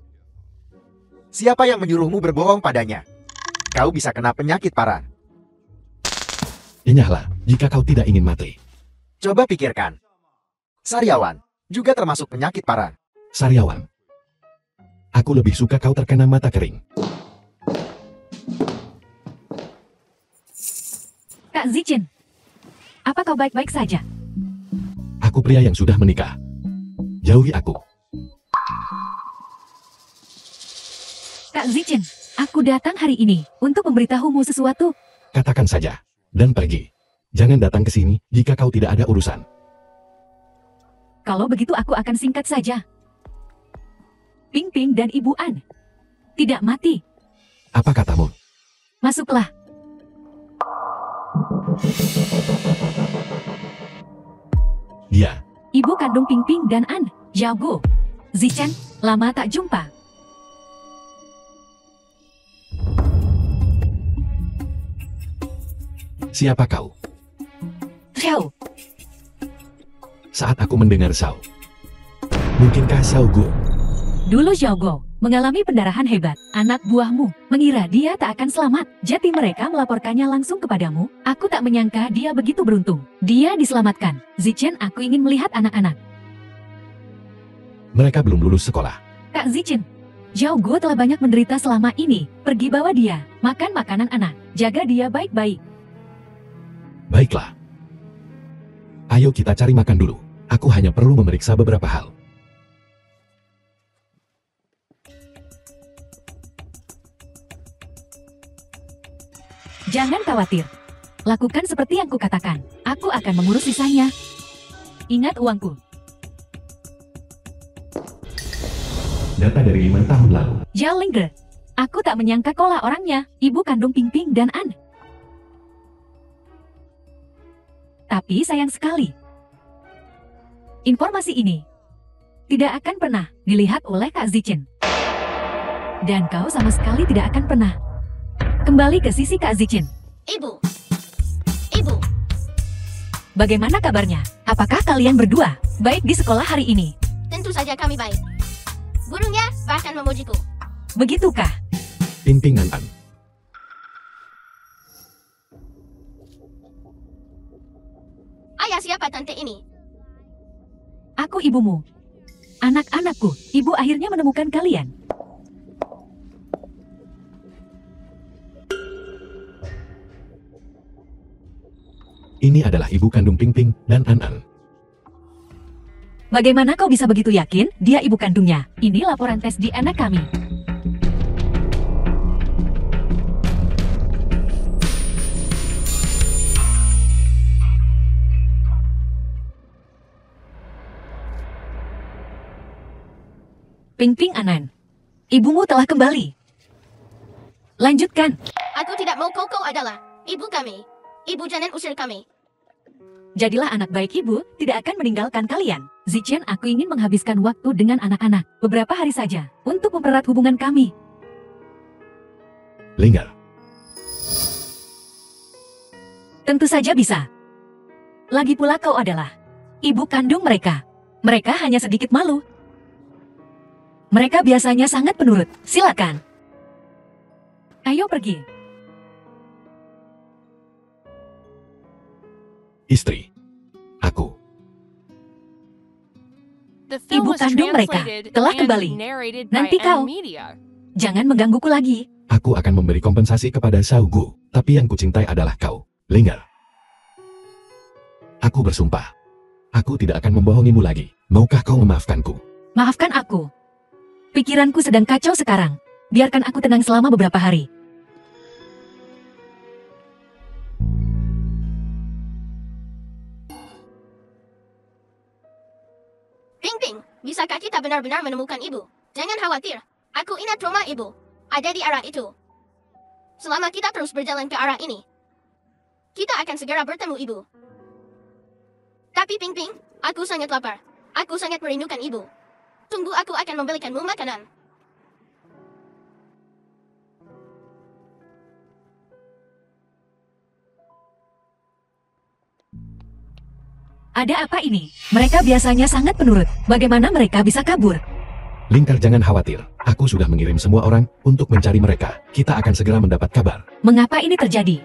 Siapa yang menyuruhmu berbohong padanya? Kau bisa kena penyakit parah. Enyahlah, jika kau tidak ingin mati. Coba pikirkan. Sariawan juga termasuk penyakit parah. Sariawan. Aku lebih suka kau terkena mata kering. Kak Zichen, apa kau baik-baik saja? Aku pria yang sudah menikah. Jauhi aku. Kak Zichen, aku datang hari ini untuk memberitahumu sesuatu. Katakan saja. Dan pergi. Jangan datang ke sini jika kau tidak ada urusan. Kalau begitu aku akan singkat saja. Ping Ping dan Ibu An tidak mati. Apa katamu? Masuklah. Dia. Ibu kandung Ping Ping dan An, Xiao Gu. Zichen, lama tak jumpa. Siapa kau? Xiao, Saat aku mendengar Sao. Mungkinkah Sao Gu? dulu Xiao Gu mengalami pendarahan hebat. Anak buahmu mengira dia tak akan selamat. Jadi mereka melaporkannya langsung kepadamu. Aku tak menyangka dia begitu beruntung. Dia diselamatkan. Zichen, aku ingin melihat anak-anak. Mereka belum lulus sekolah. Kak Zichen, Xiao Gu telah banyak menderita selama ini. Pergi bawa dia. Makan makanan anak. Jaga dia baik-baik. Baiklah. Ayo kita cari makan dulu. Aku hanya perlu memeriksa beberapa hal. Jangan khawatir. Lakukan seperti yang kukatakan. Aku akan mengurus sisanya. Ingat uangku. Data dari 5 tahun lalu. Zhao Lingge. Aku tak menyangka kaulah orangnya. Ibu kandung Ping Ping dan An. Tapi sayang sekali. Informasi ini tidak akan pernah dilihat oleh Kak Zichen. Dan kau sama sekali tidak akan pernah kembali ke sisi Kak Zichen. Ibu. Ibu. Bagaimana kabarnya? Apakah kalian berdua baik di sekolah hari ini? Tentu saja kami baik. Gurunya bahkan memujiku. Begitukah? Ping Ping dan An. Ayah siapa tante ini? Aku ibumu. Anak-anakku, ibu akhirnya menemukan kalian. Ini adalah ibu kandung Ping Ping dan An An. Bagaimana kau bisa begitu yakin dia ibu kandungnya? Ini laporan tes DNA kami. Ping Ping Anan, ibumu telah kembali. Lanjutkan. Aku tidak mau kau adalah ibu kami. Ibu jangan usir kami. Jadilah anak baik ibu, tidak akan meninggalkan kalian. Zichen, aku ingin menghabiskan waktu dengan anak-anak. Beberapa hari saja, untuk mempererat hubungan kami. Linger. Tentu saja bisa. Lagi pula kau adalah ibu kandung mereka. Mereka hanya sedikit malu. Mereka biasanya sangat penurut. Silakan. Ayo pergi. Istri. Aku. The film Ibu was kandung mereka translated telah and kembali. narrated Nanti by kau. M-Media. Jangan menggangguku lagi. Aku akan memberi kompensasi kepada Sao Gu. Tapi yang kucintai adalah kau. Linger. Aku bersumpah. Aku tidak akan membohongimu lagi. Maukah kau memaafkanku? Maafkan aku. Pikiranku sedang kacau sekarang. Biarkan aku tenang selama beberapa hari. Ping Ping, bisakah kita benar-benar menemukan ibu? Jangan khawatir. Aku ingat rumah ibu. Ada di arah itu. Selama kita terus berjalan ke arah ini, kita akan segera bertemu ibu. Tapi Ping Ping, aku sangat lapar. Aku sangat merindukan ibu. Tunggu, aku akan membelikanmu makanan. Ada apa ini? Mereka biasanya sangat penurut. Bagaimana mereka bisa kabur? Lingkar jangan khawatir. Aku sudah mengirim semua orang untuk mencari mereka. Kita akan segera mendapat kabar. Mengapa ini terjadi?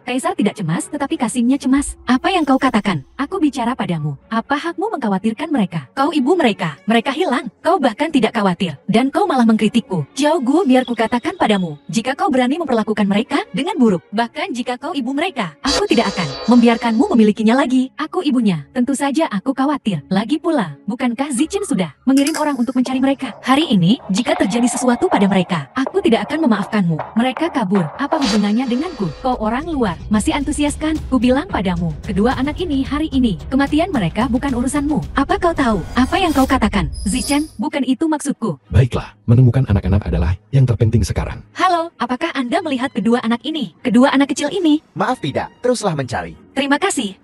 Kaisar tidak cemas, tetapi Kasimnya cemas. Apa yang kau katakan? Aku bicara padamu. Apa hakmu mengkhawatirkan mereka? Kau ibu mereka. Mereka hilang. Kau bahkan tidak khawatir. Dan kau malah mengkritikku. Jiao Gu, biar ku katakan padamu. Jika kau berani memperlakukan mereka dengan buruk, bahkan jika kau ibu mereka, aku tidak akan membiarkanmu memilikinya lagi. Aku ibunya. Tentu saja aku khawatir. Lagi pula, bukankah Zichen sudah mengirim orang untuk mencari mereka? Hari ini, jika terjadi sesuatu pada mereka, aku tidak akan memaafkanmu. Mereka kabur. Apa hubungannya denganku? Kau orang luar. Masih antusias kan? Ku bilang padamu, kedua anak ini hari ini, kematian mereka bukan urusanmu. Apa kau tahu? Apa yang kau katakan? Zichen, bukan itu maksudku. Baiklah, menemukan anak-anak adalah yang terpenting sekarang. Halo, apakah Anda melihat kedua anak ini? Kedua anak kecil ini? Maaf tidak, teruslah mencari. Terima kasih.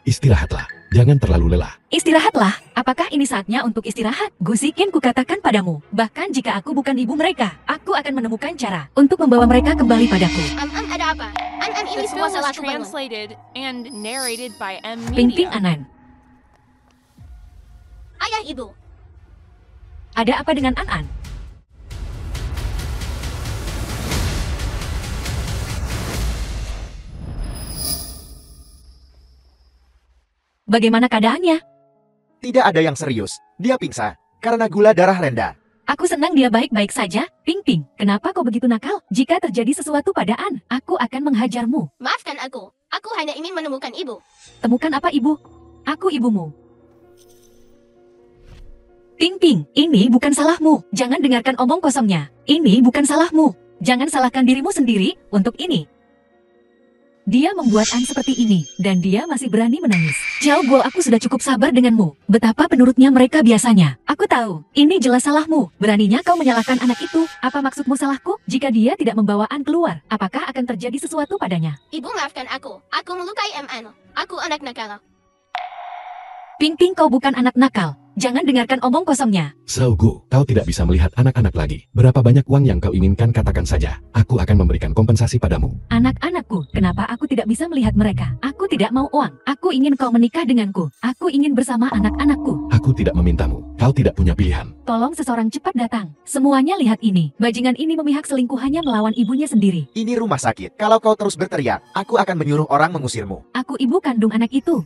Istirahatlah, jangan terlalu lelah. Istirahatlah. Apakah ini saatnya untuk istirahat? Gusikin kukatakan padamu. Bahkan jika aku bukan ibu mereka, aku akan menemukan cara untuk membawa mereka kembali padaku. Ada apa? Ini The semua film was salahku bangun. translated and narrated by M Ping-ping Media. Anan. Ayah ibu. Ada apa dengan An-An? Bagaimana keadaannya? Tidak ada yang serius. Dia pingsan karena gula darah rendah. Aku senang dia baik-baik saja. Ping-ping, kenapa kau begitu nakal? Jika terjadi sesuatu pada An, aku akan menghajarmu. Maafkan aku. Aku hanya ingin menemukan ibu. Temukan apa ibu? Aku ibumu. Ping-ping, ini bukan salahmu. Jangan dengarkan omong kosongnya. Ini bukan salahmu. Jangan salahkan dirimu sendiri untuk ini. Dia membuat An seperti ini, dan dia masih berani menangis. Jiao Guo, aku sudah cukup sabar denganmu. Betapa penurutnya mereka biasanya. Aku tahu, ini jelas salahmu. Beraninya kau menyalahkan anak itu. Apa maksudmu salahku? Jika dia tidak membawa An keluar, apakah akan terjadi sesuatu padanya? Ibu maafkan aku. Aku melukai MN. Aku anak nakal. Ping-ping, kau bukan anak nakal. Jangan dengarkan omong kosongnya. Xiao Gu, kau tidak bisa melihat anak-anak lagi. Berapa banyak uang yang kau inginkan katakan saja. Aku akan memberikan kompensasi padamu. Anak-anakku, kenapa aku tidak bisa melihat mereka? Aku tidak mau uang. Aku ingin kau menikah denganku. Aku ingin bersama anak-anakku. Aku tidak memintamu. Kau tidak punya pilihan. Tolong seseorang cepat datang. Semuanya lihat ini. Bajingan ini memihak selingkuhannya melawan ibunya sendiri. Ini rumah sakit. Kalau kau terus berteriak, aku akan menyuruh orang mengusirmu. Aku ibu kandung anak itu.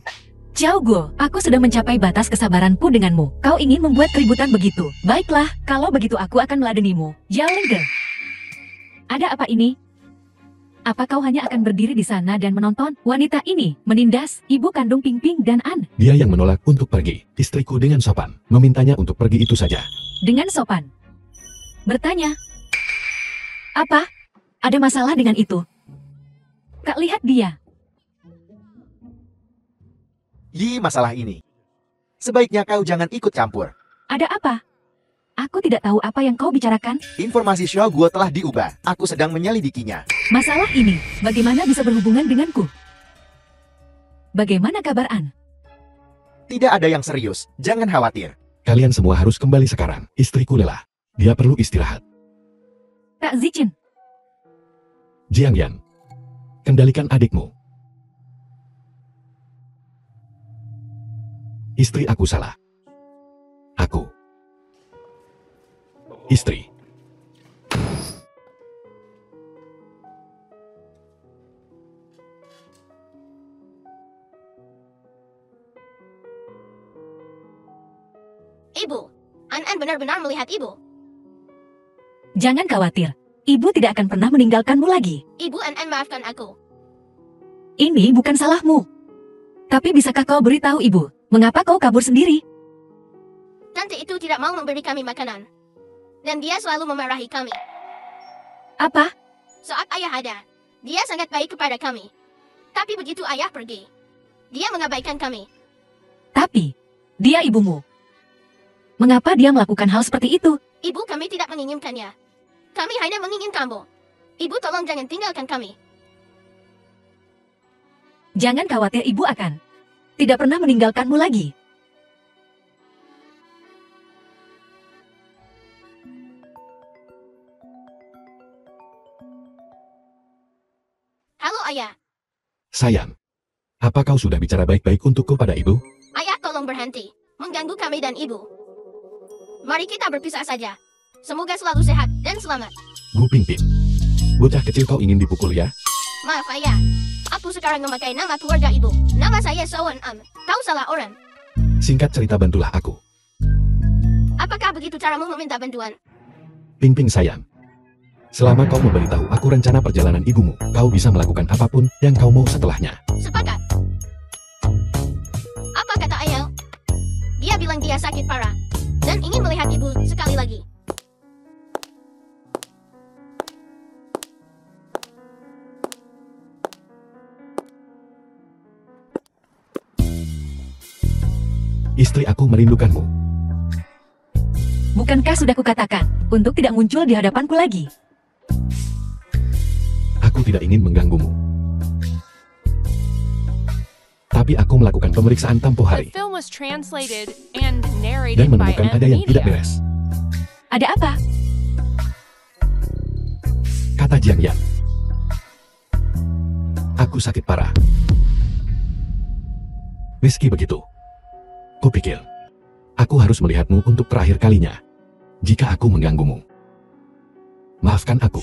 Jiao Guo, aku sudah mencapai batas kesabaranku denganmu. Kau ingin membuat keributan begitu. Baiklah, kalau begitu aku akan meladenimu. Jiao Lingge. Ada apa ini? Apa kau hanya akan berdiri di sana dan menonton? Wanita ini menindas ibu kandung Ping-ping dan An. Dia yang menolak untuk pergi. Istriku dengan sopan memintanya untuk pergi itu saja. Dengan sopan. Bertanya. Apa? Ada masalah dengan itu? Kak, lihat dia. Masalah ini. Sebaiknya kau jangan ikut campur. Ada apa? Aku tidak tahu apa yang kau bicarakan. Informasi Xiao Guo telah diubah. Aku sedang menyelidikinya. Masalah ini, bagaimana bisa berhubungan denganku? Bagaimana kabar An? Tidak ada yang serius. Jangan khawatir. Kalian semua harus kembali sekarang. Istriku lelah. Dia perlu istirahat. Kak Zichen, Jiang Yan, kendalikan adikmu. Istri aku salah. Aku. Istri. Ibu. An benar-benar melihat ibu. jangan khawatir. Ibu tidak akan pernah meninggalkanmu lagi. Ibu An maafkan aku. Ini bukan salahmu. Tapi bisakah kau beritahu ibu, mengapa kau kabur sendiri? Tante itu tidak mau memberi kami makanan. Dan dia selalu memarahi kami. Apa? Saat ayah ada, dia sangat baik kepada kami. Tapi begitu ayah pergi, dia mengabaikan kami. Tapi, dia ibumu. Mengapa dia melakukan hal seperti itu? Ibu kami tidak menginginkannya. Kami hanya menginginkanmu. Ibu tolong jangan tinggalkan kami. Jangan khawatir, ibu akan tidak pernah meninggalkanmu lagi. Halo ayah. Sayang. Apa kau sudah bicara baik-baik untukku pada ibu? Ayah, tolong berhenti mengganggu kami dan ibu. Mari kita berpisah saja. Semoga selalu sehat dan selamat. Gu Pingping. Bocah kecil kau ingin dipukul ya? Maaf ayah. Aku sekarang memakai nama keluarga ibu. Nama saya Soan Am. Kau salah orang. Singkat cerita bantulah aku. Apakah begitu caramu meminta bantuan? Pingping sayang. Selama kau memberitahu aku rencana perjalanan ibumu, kau bisa melakukan apapun yang kau mau setelahnya. Sepakat. Apa kata Ayel? Dia bilang dia sakit parah dan ingin melihat ibu sekali lagi. Istri aku merindukanmu. Bukankah sudah kukatakan untuk tidak muncul di hadapanku lagi? Aku tidak ingin mengganggumu. Tapi aku melakukan pemeriksaan tempo The hari film was translated and dan narrated by menemukan M ada yang tidak Media. beres. Ada apa? Kata Jiang Yan. Aku sakit parah. Meski begitu, kupikir aku harus melihatmu untuk terakhir kalinya. Jika aku mengganggumu, maafkan aku.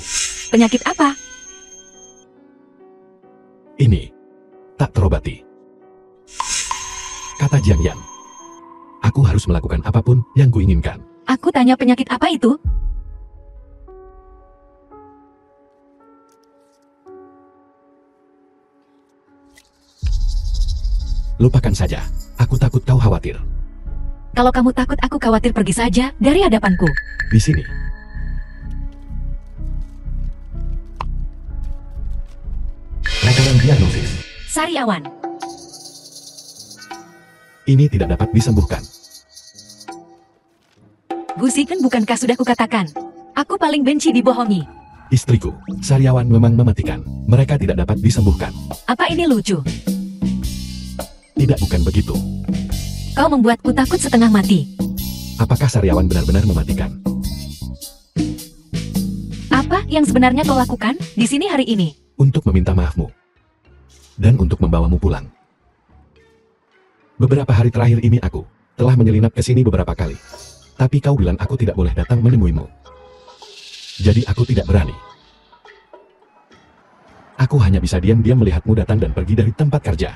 Penyakit apa? Ini tak terobati. Kata Jiang Yan. Aku harus melakukan apapun yang kuinginkan. Aku tanya penyakit apa itu? Lupakan saja. Aku takut kau khawatir. Kalau kamu takut aku khawatir, pergi saja dari hadapanku. Di sini. Rekaman diagnosis. Sariawan. Ini tidak dapat disembuhkan. Gusiken, bukankah sudah kukatakan? Aku paling benci dibohongi. Istriku, Sariawan memang mematikan. Mereka tidak dapat disembuhkan. Apa ini lucu? Tidak, bukan begitu. Kau membuatku takut setengah mati. Apakah Sariawan benar-benar mematikan? Apa yang sebenarnya kau lakukan di sini hari ini? Untuk meminta maafmu. Dan untuk membawamu pulang. Beberapa hari terakhir ini aku telah menyelinap ke sini beberapa kali. Tapi kau bilang aku tidak boleh datang menemuimu. Jadi aku tidak berani. Aku hanya bisa diam-diam melihatmu datang dan pergi dari tempat kerja.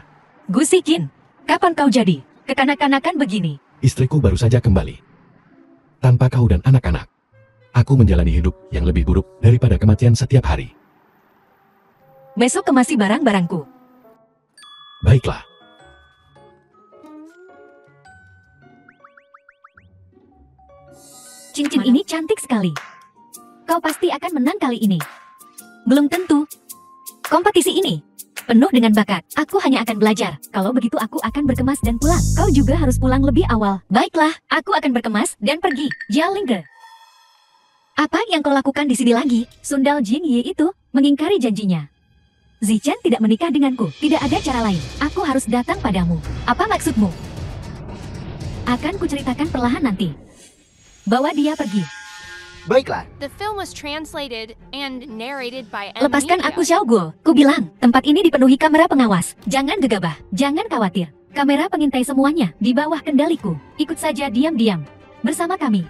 Gusikin, kapan kau jadi kekanak-kanakan begini? Istriku baru saja kembali. Tanpa kau dan anak-anak, aku menjalani hidup yang lebih buruk daripada kematian setiap hari. Besok kemasi barang-barangku. Baiklah. Cincin ini cantik sekali. Kau pasti akan menang kali ini. Belum tentu. Kompetisi ini penuh dengan bakat. Aku hanya akan belajar. Kalau begitu aku akan berkemas dan pulang. Kau juga harus pulang lebih awal. Baiklah, aku akan berkemas dan pergi. Jalingge. Apa yang kau lakukan di sini lagi? Sundal Jing Yi itu mengingkari janjinya. Zichen tidak menikah denganku. Tidak ada cara lain. Aku harus datang padamu. Apa maksudmu? Akan kuceritakan perlahan nanti. Bawa dia pergi. Baiklah, The film was translated and narrated by M Lepaskan Media. aku, Xiao Guo. Ku bilang, tempat ini dipenuhi kamera pengawas. Jangan gegabah, jangan khawatir. Kamera pengintai semuanya di bawah kendaliku. Ikut saja diam-diam. Bersama kami.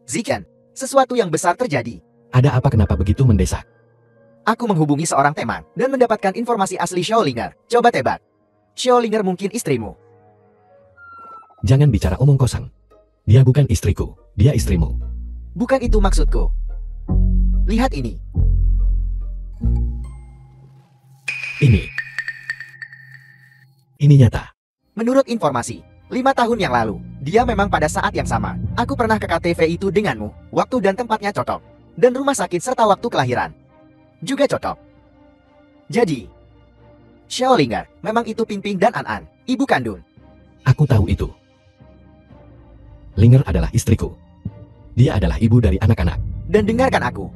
Ziken, sesuatu yang besar terjadi. Ada apa, kenapa begitu mendesak? Aku menghubungi seorang teman dan mendapatkan informasi asli Xiaolinger. Coba tebak. Xiaolinger mungkin istrimu. Jangan bicara omong kosong. Dia bukan istriku, dia istrimu. Bukan itu maksudku. Lihat ini. Ini nyata. Menurut informasi, 5 tahun yang lalu, dia memang pada saat yang sama. Aku pernah ke KTV itu denganmu. Waktu dan tempatnya cocok. Dan rumah sakit serta waktu kelahiran juga cocok. Jadi, Xiaolinger memang itu Pingping dan An-An, ibu kandung. Aku tahu itu. Linger adalah istriku. Dia adalah ibu dari anak-anak. Dan dengarkan aku.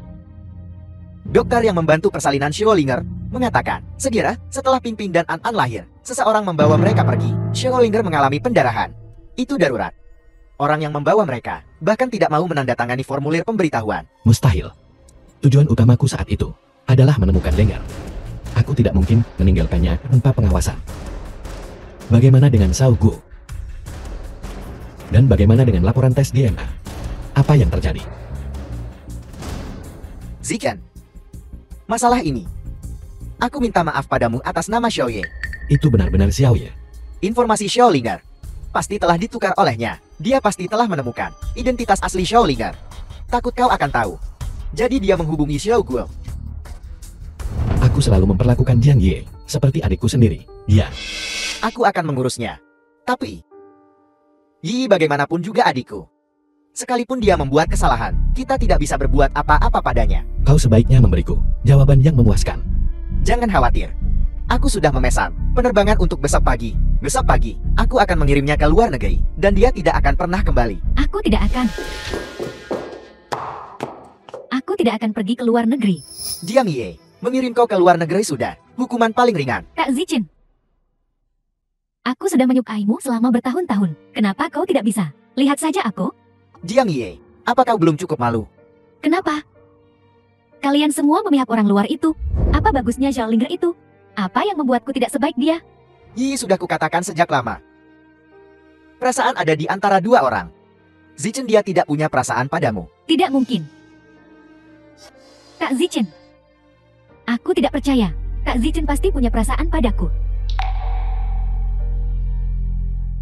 Dokter yang membantu persalinan Xiaolinger mengatakan, segera setelah Pingping dan An-An lahir, seseorang membawa mereka pergi. Xiaolinger mengalami pendarahan. Itu darurat. Orang yang membawa mereka bahkan tidak mau menandatangani formulir pemberitahuan. Mustahil. Tujuan utamaku saat itu adalah menemukan Linger. Aku Aku tidak mungkin meninggalkannya tanpa pengawasan. Bagaimana dengan Xiao Guo? Dan bagaimana dengan laporan tes DNA? Apa yang terjadi? Ziken, masalah ini. Aku minta maaf padamu atas nama Xiaoye. Itu benar-benar Xiao Ye. Informasi Xiaolinger pasti telah ditukar olehnya. Dia pasti telah menemukan identitas asli Xiaolinger. Takut kau akan tahu. Jadi dia menghubungi Xiao Guo. Aku selalu memperlakukan Jiang Ye seperti adikku sendiri. Dia. Aku akan mengurusnya. Tapi, Yi bagaimanapun juga adikku. Sekalipun dia membuat kesalahan, kita tidak bisa berbuat apa-apa padanya. Kau sebaiknya memberiku jawaban yang memuaskan. Jangan khawatir. Aku sudah memesan penerbangan untuk besok pagi. Besok pagi, aku akan mengirimnya ke luar negeri. Dan dia tidak akan pernah kembali. Aku tidak akan pergi ke luar negeri. Jiang Ye, mengirim kau ke luar negeri sudah hukuman paling ringan. Kak Zichen, aku sudah menyukaimu selama bertahun-tahun. Kenapa kau tidak bisa? Lihat saja aku. Jiang Ye, apa kau belum cukup malu? Kenapa? Kalian semua memihak orang luar itu. Apa bagusnya Zhao Linger itu? Apa yang membuatku tidak sebaik dia? Yi sudah kukatakan sejak lama. Perasaan ada di antara dua orang. Zichen dia tidak punya perasaan padamu. Tidak mungkin. Kak Zichen, aku tidak percaya. Kak Zichen pasti punya perasaan padaku.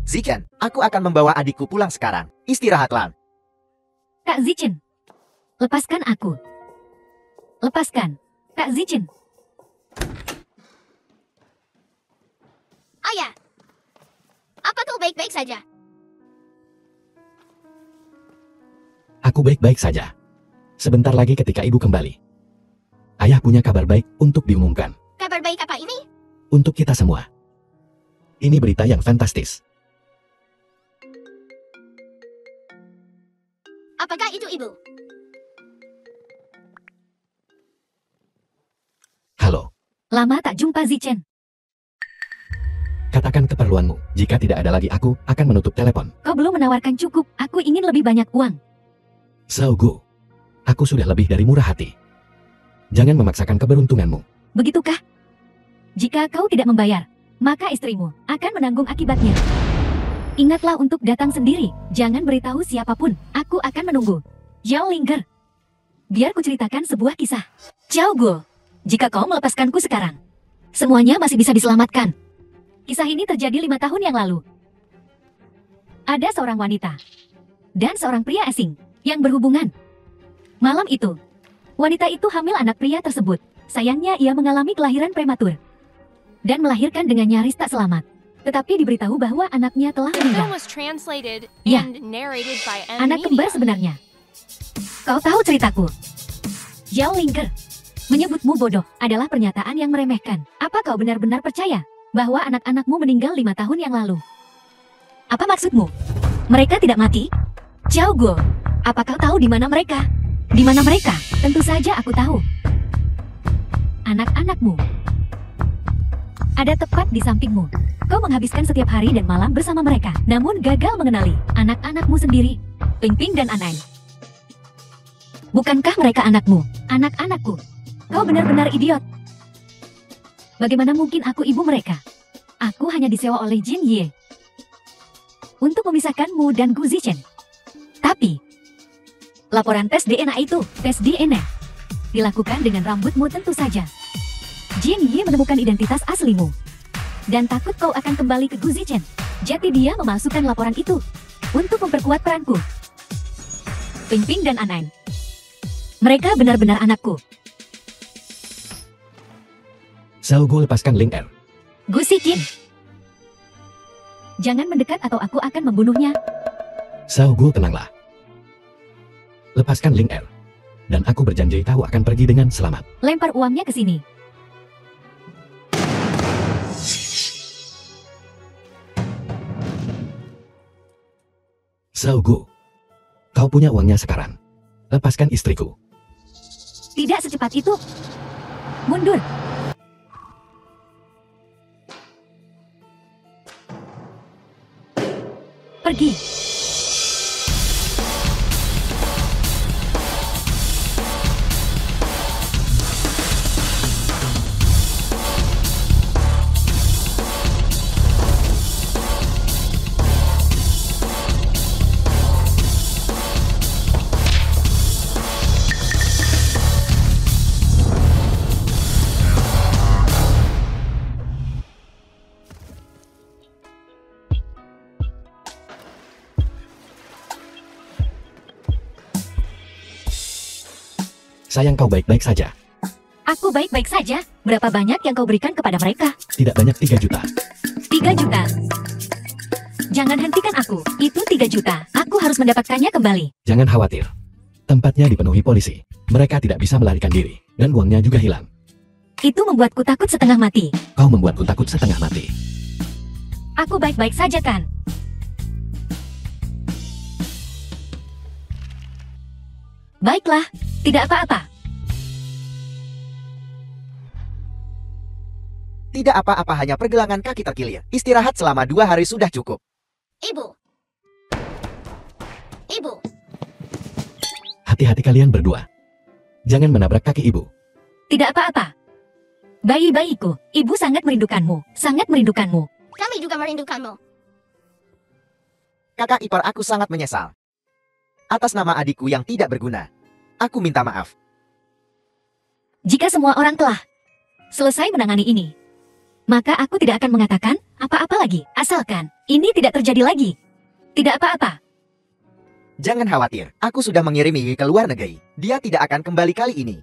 Ziken, aku akan membawa adikku pulang sekarang. Istirahatlah. Kak Zichen, lepaskan aku. Lepaskan. Kak Zichen. Ayah, apa kau baik-baik saja? Aku baik-baik saja. Sebentar lagi ketika ibu kembali, ayah punya kabar baik untuk diumumkan. Kabar baik apa ini? Untuk kita semua. Ini berita yang fantastis. Apakah itu ibu? Halo, Lama tak jumpa Zichen. katakan keperluanmu. Jika tidak ada lagi aku akan menutup telepon. Kau belum menawarkan cukup. Aku ingin lebih banyak uang. Xiao Guo, aku sudah lebih dari murah hati. Jangan memaksakan keberuntunganmu. Begitukah? Jika kau tidak membayar, maka istrimu akan menanggung akibatnya. Ingatlah untuk datang sendiri. Jangan beritahu siapapun. Aku akan menunggu. Zhao Linger. Biar ku ceritakan sebuah kisah. Xiao Guo, jika kau melepaskanku sekarang, semuanya masih bisa diselamatkan. Kisah ini terjadi 5 tahun yang lalu. Ada seorang wanita dan seorang pria asing yang berhubungan. Malam itu, wanita itu hamil anak pria tersebut. Sayangnya ia mengalami kelahiran prematur dan melahirkan dengan nyaris tak selamat. Tetapi diberitahu bahwa anaknya telah The film meninggal. was translated Yeah. and narrated by M. Anak kembar Media. sebenarnya. Kau tahu ceritaku? Zhao Linger, menyebutmu bodoh adalah pernyataan yang meremehkan. Apa kau benar-benar percaya bahwa anak-anakmu meninggal 5 tahun yang lalu? Apa maksudmu? Mereka tidak mati? Xiao Guo, apa kau tahu di mana mereka? Di mana mereka? Tentu saja aku tahu. Anak-anakmu ada tepat di sampingmu. Kau menghabiskan setiap hari dan malam bersama mereka, namun gagal mengenali anak-anakmu sendiri, Ping Ping dan An An. Bukankah mereka anakmu? Anak-anakku. Kau benar-benar idiot. Bagaimana mungkin aku ibu mereka? Aku hanya disewa oleh Jin Ye untuk memisahkanmu dan Gu Zichen. Tapi, laporan tes DNA itu, tes DNA, dilakukan dengan rambutmu tentu saja. Jin Ye menemukan identitas aslimu dan takut kau akan kembali ke Gu Zichen. Jadi dia memalsukan laporan itu untuk memperkuat peranku. Ping Ping dan An An, mereka benar-benar anakku. Xiao Guo, lepaskan Ling Er. Gu Zichen, jangan mendekat atau aku akan membunuhnya. Xiao Guo, tenanglah. Lepaskan Ling Er. Dan aku berjanji kau akan pergi dengan selamat. Lempar uangnya ke sini. Xiao Guo, kau punya uangnya sekarang. Lepaskan istriku. Tidak secepat itu. Mundur. Pergi. Sayang kau baik-baik saja. Aku baik-baik saja. Berapa banyak yang kau berikan kepada mereka? Tidak banyak 3 juta. 3 juta. Jangan hentikan aku. Itu 3 juta. Aku harus mendapatkannya kembali. Jangan khawatir. Tempatnya dipenuhi polisi. Mereka tidak bisa melarikan diri. Dan uangnya juga hilang. Itu membuatku takut setengah mati. Kau membuatku takut setengah mati. Aku baik-baik saja kan? Baiklah, tidak apa-apa. Tidak apa-apa, hanya pergelangan kaki terkilir. Istirahat selama 2 hari sudah cukup. Ibu. Ibu. Hati-hati kalian berdua. Jangan menabrak kaki ibu. Tidak apa-apa. Bayi-bayiku, ibu sangat merindukanmu. Sangat merindukanmu. Kami juga merindukanmu. Kakak ipar aku sangat menyesal. Atas nama adikku yang tidak berguna. Aku minta maaf. Jika semua orang telah selesai menangani ini, maka aku tidak akan mengatakan apa-apa lagi. Asalkan ini tidak terjadi lagi. Tidak apa-apa. Jangan khawatir, aku sudah mengirim Yi ke luar negeri. Dia tidak akan kembali kali ini.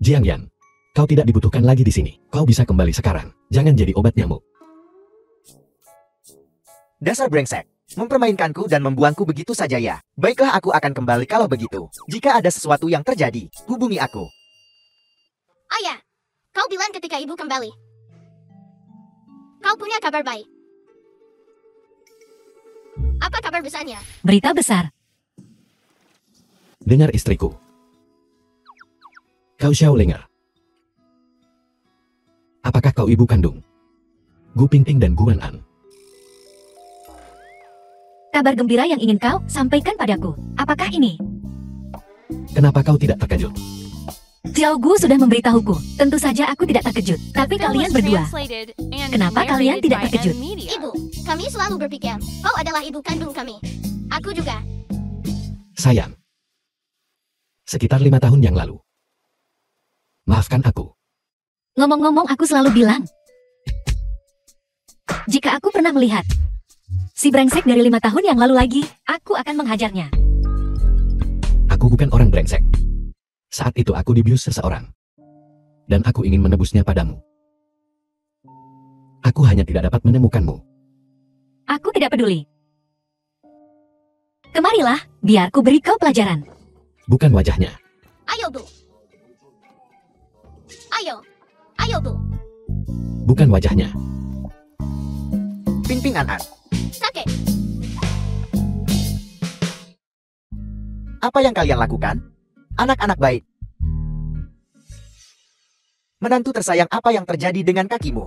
Jiang Yan, kau tidak dibutuhkan lagi di sini. Kau bisa kembali sekarang. Jangan jadi obat nyamuk. Dasar brengsek. Mempermainkanku dan membuangku begitu saja ya. Baiklah, aku akan kembali kalau begitu. Jika ada sesuatu yang terjadi, hubungi aku. Ayah, kau bilang ketika ibu kembali. Kau punya kabar baik. Apa kabar besarnya? Berita besar. Dengar istriku. Kau Xiao Linger. Apakah kau ibu kandung Gu Pingping dan Gu Wen'an? Kabar gembira yang ingin kau sampaikan padaku. Apakah ini? Kenapa kau tidak terkejut? Xiao Gu sudah memberitahuku. Tentu saja aku tidak terkejut. Tapi Film kalian was berdua, translated and Kenapa kalian narrated tidak by terkejut? M Media. Ibu, kami selalu berpikir, kau adalah ibu kandung kami. Aku juga. Sayang. Sekitar 5 tahun yang lalu. Maafkan aku. ngomong-ngomong aku selalu bilang, jika aku pernah melihat si brengsek dari 5 tahun yang lalu lagi, aku akan menghajarnya. Aku bukan orang brengsek. Saat itu aku dibius seseorang. Dan aku ingin menebusnya padamu. Aku hanya tidak dapat menemukanmu. Aku tidak peduli. Kemarilah, biar ku beri kau pelajaran. Bukan wajahnya. Ayo, Bu. Ayo. Ayo, Bu. Bukan wajahnya. Pingping An-an. Sakit. Apa yang kalian lakukan? Anak-anak baik. Menantu tersayang, apa yang terjadi dengan kakimu?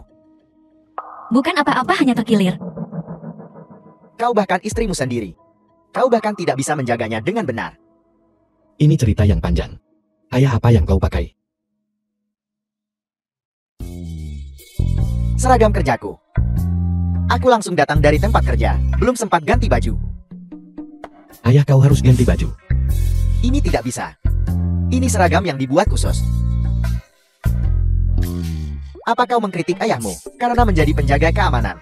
Bukan apa-apa, hanya terkilir. Kau bahkan istrimu sendiri. Kau bahkan tidak bisa menjaganya dengan benar. Ini cerita yang panjang. Ayah, apa yang kau pakai? Seragam kerjaku. Aku langsung datang dari tempat kerja. Belum sempat ganti baju. Ayah, kau harus ganti baju. Ini tidak bisa. Ini seragam yang dibuat khusus. Apa kau mengkritik ayahmu karena menjadi penjaga keamanan?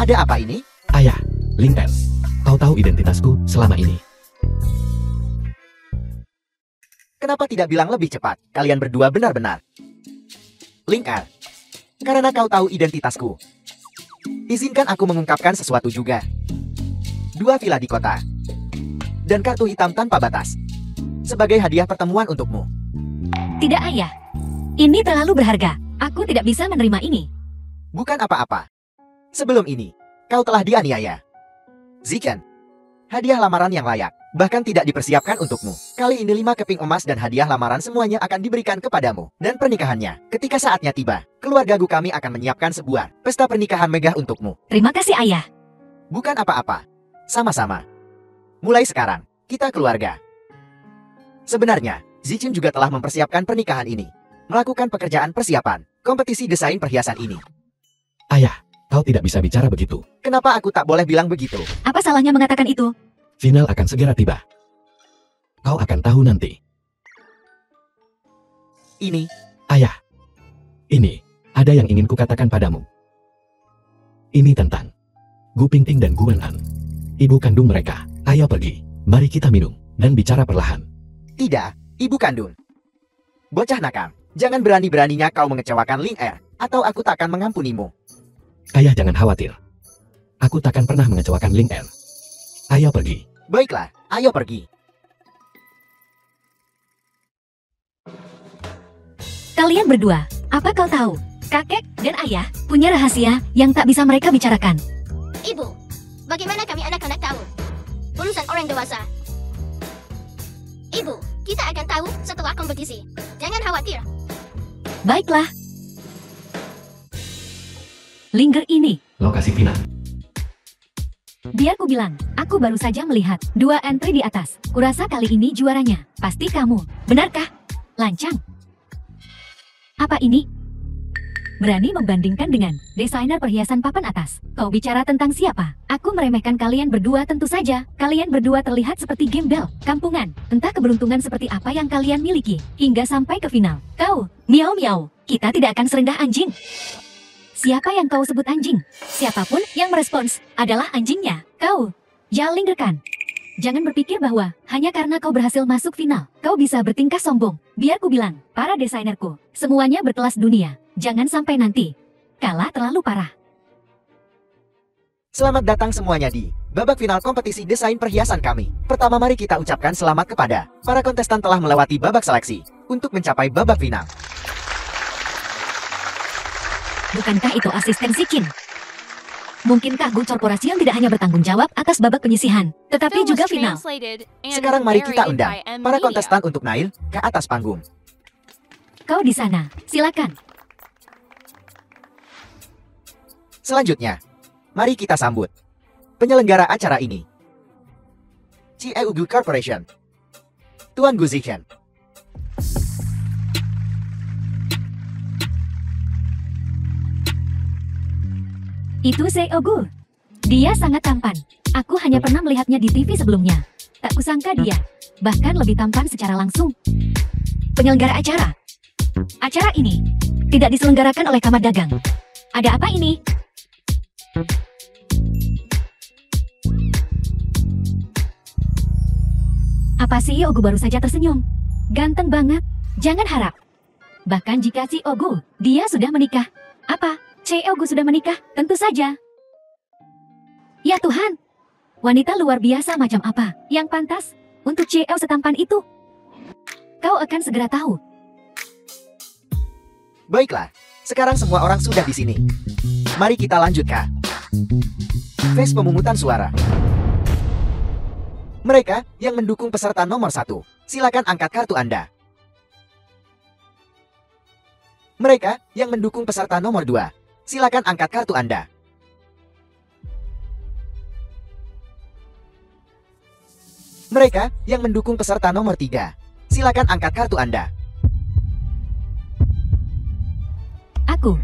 Ada apa ini? Ayah, Ling Er, kau tahu identitasku selama ini. Kenapa tidak bilang lebih cepat? Kalian berdua benar-benar. Ling Er, karena kau tahu identitasku. Izinkan aku mengungkapkan sesuatu juga. 2 villa di kota. Dan kartu hitam tanpa batas. Sebagai hadiah pertemuan untukmu. Tidak, ayah. Ini terlalu berharga. Aku tidak bisa menerima ini. Bukan apa-apa. Sebelum ini, kau telah dianiaya. Ziken, hadiah lamaran yang layak, bahkan tidak dipersiapkan untukmu. Kali ini 5 keping emas dan hadiah lamaran semuanya akan diberikan kepadamu. Dan pernikahannya, ketika saatnya tiba, keluarga Gu kami akan menyiapkan sebuah pesta pernikahan megah untukmu. Terima kasih, ayah. Bukan apa-apa. Sama-sama. Mulai sekarang, kita keluarga. Sebenarnya, Zichen juga telah mempersiapkan pernikahan ini. Melakukan pekerjaan persiapan, kompetisi desain perhiasan ini. Ayah, kau tidak bisa bicara begitu. Kenapa aku tak boleh bilang begitu? Apa salahnya mengatakan itu? Final akan segera tiba. Kau akan tahu nanti. Ini, Ayah, ini, ada yang ingin kukatakan padamu. Ini tentang Gu Pingping dan Gu Wen'an. Ibu kandung mereka. Ayo pergi. Mari kita minum dan bicara perlahan. Tidak, Ibu Kandung. Bocah nakal, jangan berani-beraninya kau mengecewakan Ling Er, atau aku tak akan mengampunimu. Ayah jangan khawatir. Aku takkan pernah mengecewakan Ling Er. Ayo pergi. Baiklah, ayo pergi. Kalian berdua, apa kau tahu? Kakek dan ayah punya rahasia yang tak bisa mereka bicarakan. Ibu, bagaimana kami anak-anak tahu? Urusan orang dewasa. Ibu, kita akan tahu setelah kompetisi. Jangan khawatir. Baiklah. Linger ini, Lokasi final. biar ku bilang, aku baru saja melihat 2 entry di atas. Kurasa kali ini juaranya, pasti kamu. Benarkah? Lancang. Apa ini? Berani membandingkan dengan desainer perhiasan papan atas. Kau bicara tentang siapa? Aku meremehkan kalian berdua tentu saja. Kalian berdua terlihat seperti gembel, kampungan. Entah keberuntungan seperti apa yang kalian miliki. Hingga sampai ke final. Kau, miau miau. Kita tidak akan serendah anjing. Siapa yang kau sebut anjing? Siapapun yang merespons adalah anjingnya. Kau, jalinggerkan. Jangan berpikir bahwa hanya karena kau berhasil masuk final, kau bisa bertingkah sombong. Biar ku bilang, para desainerku, semuanya berkelas dunia. Jangan sampai nanti kalah terlalu parah. Selamat datang semuanya di babak final kompetisi desain perhiasan kami. Pertama mari kita ucapkan selamat kepada para kontestan telah melewati babak seleksi untuk mencapai babak final. Bukankah itu asisten Sikin? Mungkinkah Gu Corporation tidak hanya bertanggung jawab atas babak penyisihan, tetapi Film juga was final? translated and Sekarang mari kita narrated undang by M. para Media. kontestan untuk naik ke atas panggung. Kau di sana, silakan. Selanjutnya, mari kita sambut penyelenggara acara ini. Cieugu Corporation, Tuan Gu Zichen. Itu Seogu. Dia sangat tampan. Aku hanya pernah melihatnya di TV sebelumnya. Tak kusangka dia bahkan lebih tampan secara langsung. Penyelenggara acara. Acara ini tidak diselenggarakan oleh Kamar Dagang. Ada apa ini? Apa si Ogu baru saja tersenyum? Ganteng banget. Jangan harap. Bahkan jika si Ogu, dia sudah menikah. Apa? Ogu sudah menikah? Tentu saja. Ya Tuhan. Wanita luar biasa macam apa yang pantas untuk CEO setampan itu? Kau akan segera tahu. Baiklah, sekarang semua orang sudah di sini. Mari kita lanjutkan phase pemungutan suara. Mereka yang mendukung peserta nomor 1, silakan angkat kartu Anda. Mereka yang mendukung peserta nomor 2, silakan angkat kartu Anda. Mereka yang mendukung peserta nomor 3, silakan angkat kartu Anda. Aku.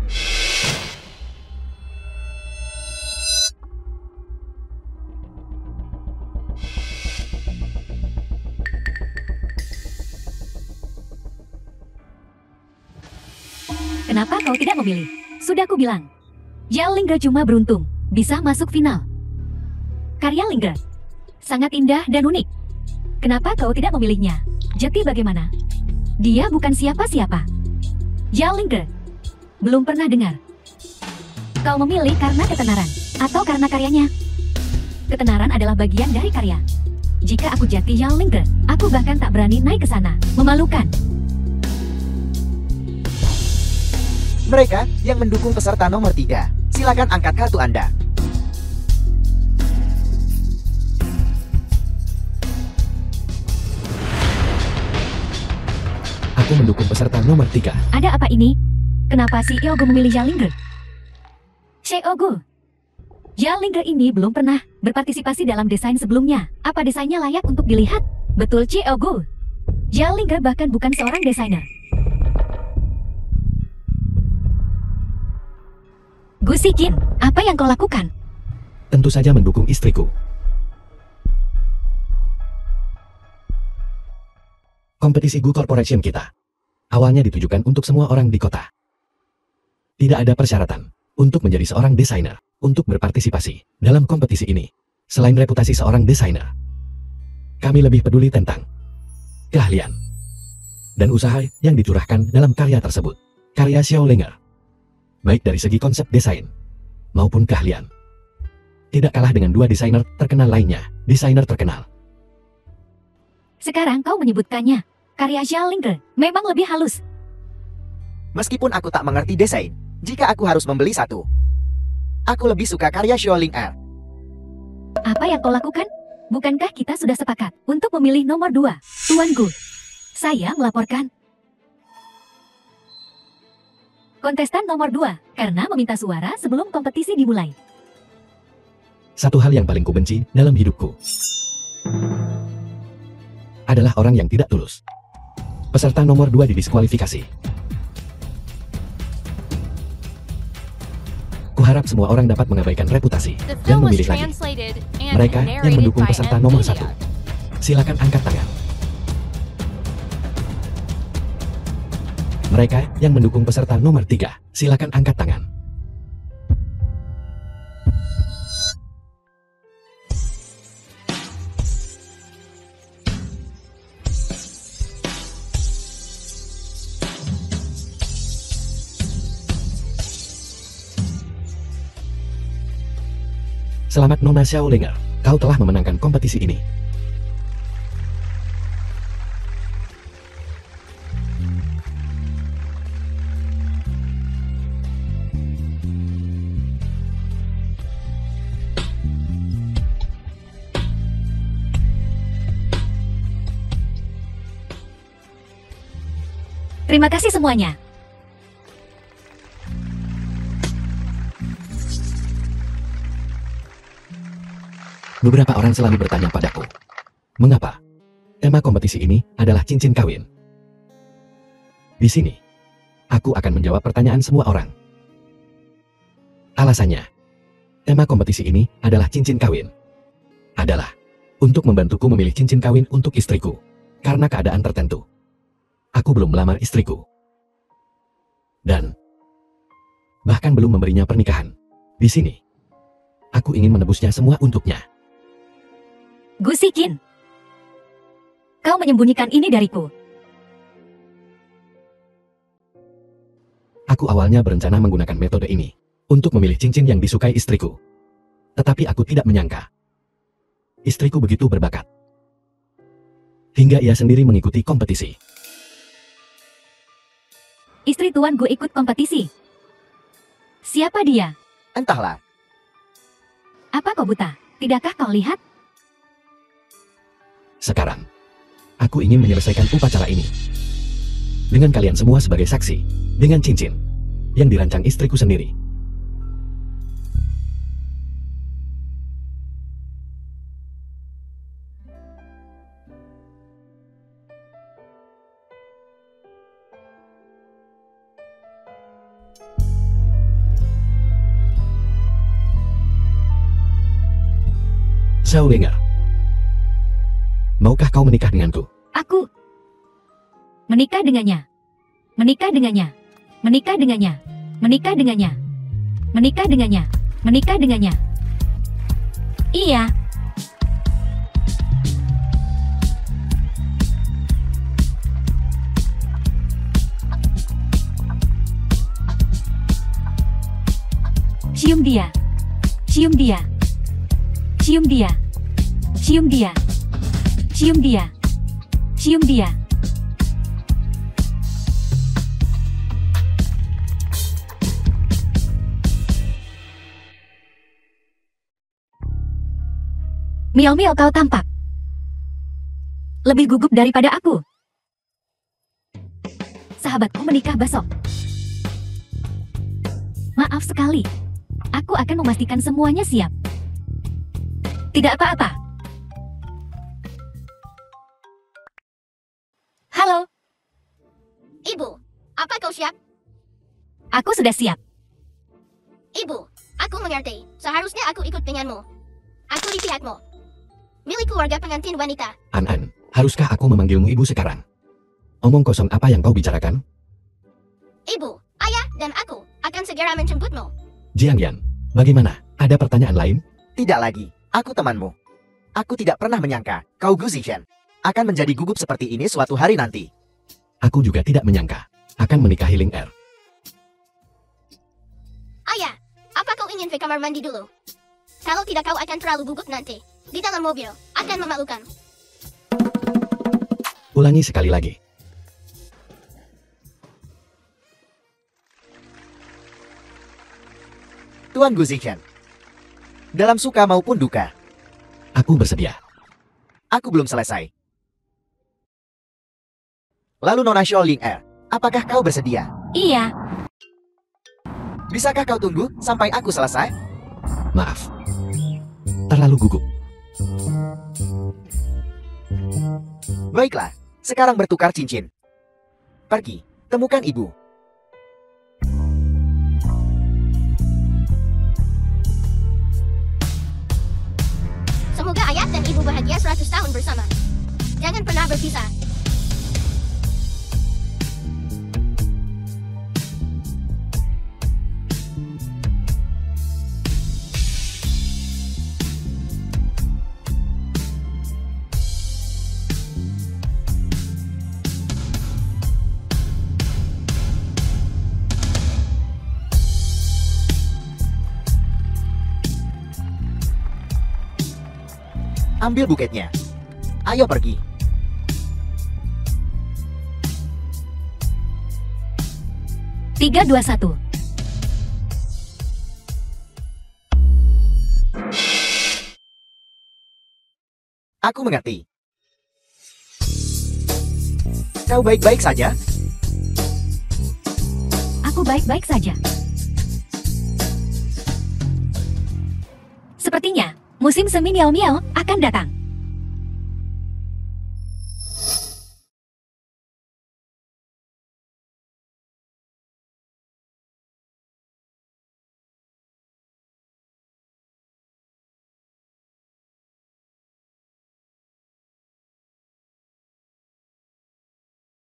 Kenapa kau tidak memilih? Sudah ku bilang. Yao Lingger cuma beruntung bisa masuk final. Karya Lingger sangat indah dan unik. Kenapa kau tidak memilihnya? Jeti bagaimana? Dia bukan siapa-siapa. Yao Lingger. Belum pernah dengar. Kau memilih karena ketenaran atau karena karyanya? Ketenaran adalah bagian dari karya. Jika aku Jeti Yao Lingger, aku bahkan tak berani naik ke sana. Memalukan. Mereka yang mendukung peserta nomor 3, silakan angkat kartu Anda. Aku mendukung peserta nomor 3. Ada apa ini? Kenapa si Ogu memilih Yao Lingger? Ogu. Yao Lingger ini belum pernah berpartisipasi dalam desain sebelumnya. Apa desainnya layak untuk dilihat? Betul Ogu. Yao Lingger bahkan bukan seorang desainer. Gu Zichen, apa yang kau lakukan? Tentu saja mendukung istriku. Kompetisi Gu Corporation kita awalnya ditujukan untuk semua orang di kota. Tidak ada persyaratan untuk menjadi seorang desainer untuk berpartisipasi dalam kompetisi ini. Selain reputasi seorang desainer, Kami lebih peduli tentang keahlian dan usaha yang dicurahkan dalam karya tersebut. Karya Xiao Linger, baik dari segi konsep desain maupun keahlian, tidak kalah dengan dua desainer terkenal lainnya. Desainer terkenal. Sekarang kau menyebutkannya. Karya Xiao Linger memang lebih halus. Meskipun aku tak mengerti desain, jika aku harus membeli satu, aku lebih suka karya Xiao Linger. Apa yang kau lakukan? Bukankah kita sudah sepakat untuk memilih nomor 2? Tuan Gu, saya melaporkan kontestan nomor 2 karena meminta suara sebelum kompetisi dimulai. Satu hal yang paling kubenci dalam hidupku adalah orang yang tidak tulus. Peserta nomor 2 didiskualifikasi. Kuharap semua orang dapat mengabaikan reputasi The dan film was memilih lagi. translated and Mereka yang narrated mendukung by peserta nomor NVIDIA. 1. Silakan angkat tangan. Mereka yang mendukung peserta nomor 3. Silakan angkat tangan. Selamat Nona Xiao Linger, kau telah memenangkan kompetisi ini. Terima kasih semuanya. Beberapa orang selalu bertanya padaku, mengapa tema kompetisi ini adalah cincin kawin? Di sini, aku akan menjawab pertanyaan semua orang. Alasannya, tema kompetisi ini adalah cincin kawin. Adalah untuk membantuku memilih cincin kawin untuk istriku, karena keadaan tertentu. Aku belum melamar istriku. Dan bahkan belum memberinya pernikahan. Di sini, aku ingin menebusnya semua untuknya. Gu Xiqin, kau menyembunyikan ini dariku. Aku awalnya berencana menggunakan metode ini untuk memilih cincin yang disukai istriku. Tetapi aku tidak menyangka istriku begitu berbakat, hingga ia sendiri mengikuti kompetisi. Istri Tuan Gu ikut kompetisi. Siapa dia? Entahlah, Apa kau buta? Tidakkah kau lihat? Sekarang, aku ingin menyelesaikan upacara ini dengan kalian semua sebagai saksi, dengan cincin yang dirancang istriku sendiri. Xiao Linger, maukah kau menikah denganku? Aku menikah dengannya. Menikah dengannya. Menikah dengannya. Menikah dengannya. Menikah dengannya. Menikah dengannya. Iya. Cium dia. Cium dia. Cium dia. Cium dia. Cium dia. Cium dia. Miao-miao, kau tampak lebih gugup daripada aku. Sahabatku menikah besok. Maaf sekali. Aku akan memastikan semuanya siap. Tidak apa-apa. Halo, Ibu, apa kau siap? aku sudah siap. Ibu, aku mengerti. Seharusnya aku ikut denganmu. Aku di pihakmu. Milik keluarga pengantin wanita. An-An, haruskah aku memanggilmu ibu sekarang? Omong kosong apa yang kau bicarakan? Ibu, ayah, dan aku akan segera menjemputmu. Jiang Yan, bagaimana? Ada pertanyaan lain? tidak lagi. Aku temanmu. Aku tidak pernah menyangka kau Gu Zishan akan menjadi gugup seperti ini suatu hari nanti. Aku juga tidak menyangka akan menikahi Ling Er. Ayah, apa kau ingin ke kamar mandi dulu? Kalau tidak kau akan terlalu gugup nanti. Di dalam mobil, akan memalukan. Ulangi sekali lagi. Tuan Gu Zishan, dalam suka maupun duka, Aku bersedia. aku belum selesai. Lalu Nona Xiao Ling Er, apakah kau bersedia? Iya, Bisakah kau tunggu sampai aku selesai? Maaf. Terlalu gugup. Baiklah, sekarang bertukar cincin. Pergi, temukan ibu. Semoga ayah dan ibu bahagia 100 tahun bersama. Jangan pernah berpisah. Ambil buketnya. Ayo pergi. tiga, dua, satu. Aku mengerti. Kau baik-baik saja? Aku baik-baik saja. Sepertinya musim semi miao-miao akan datang.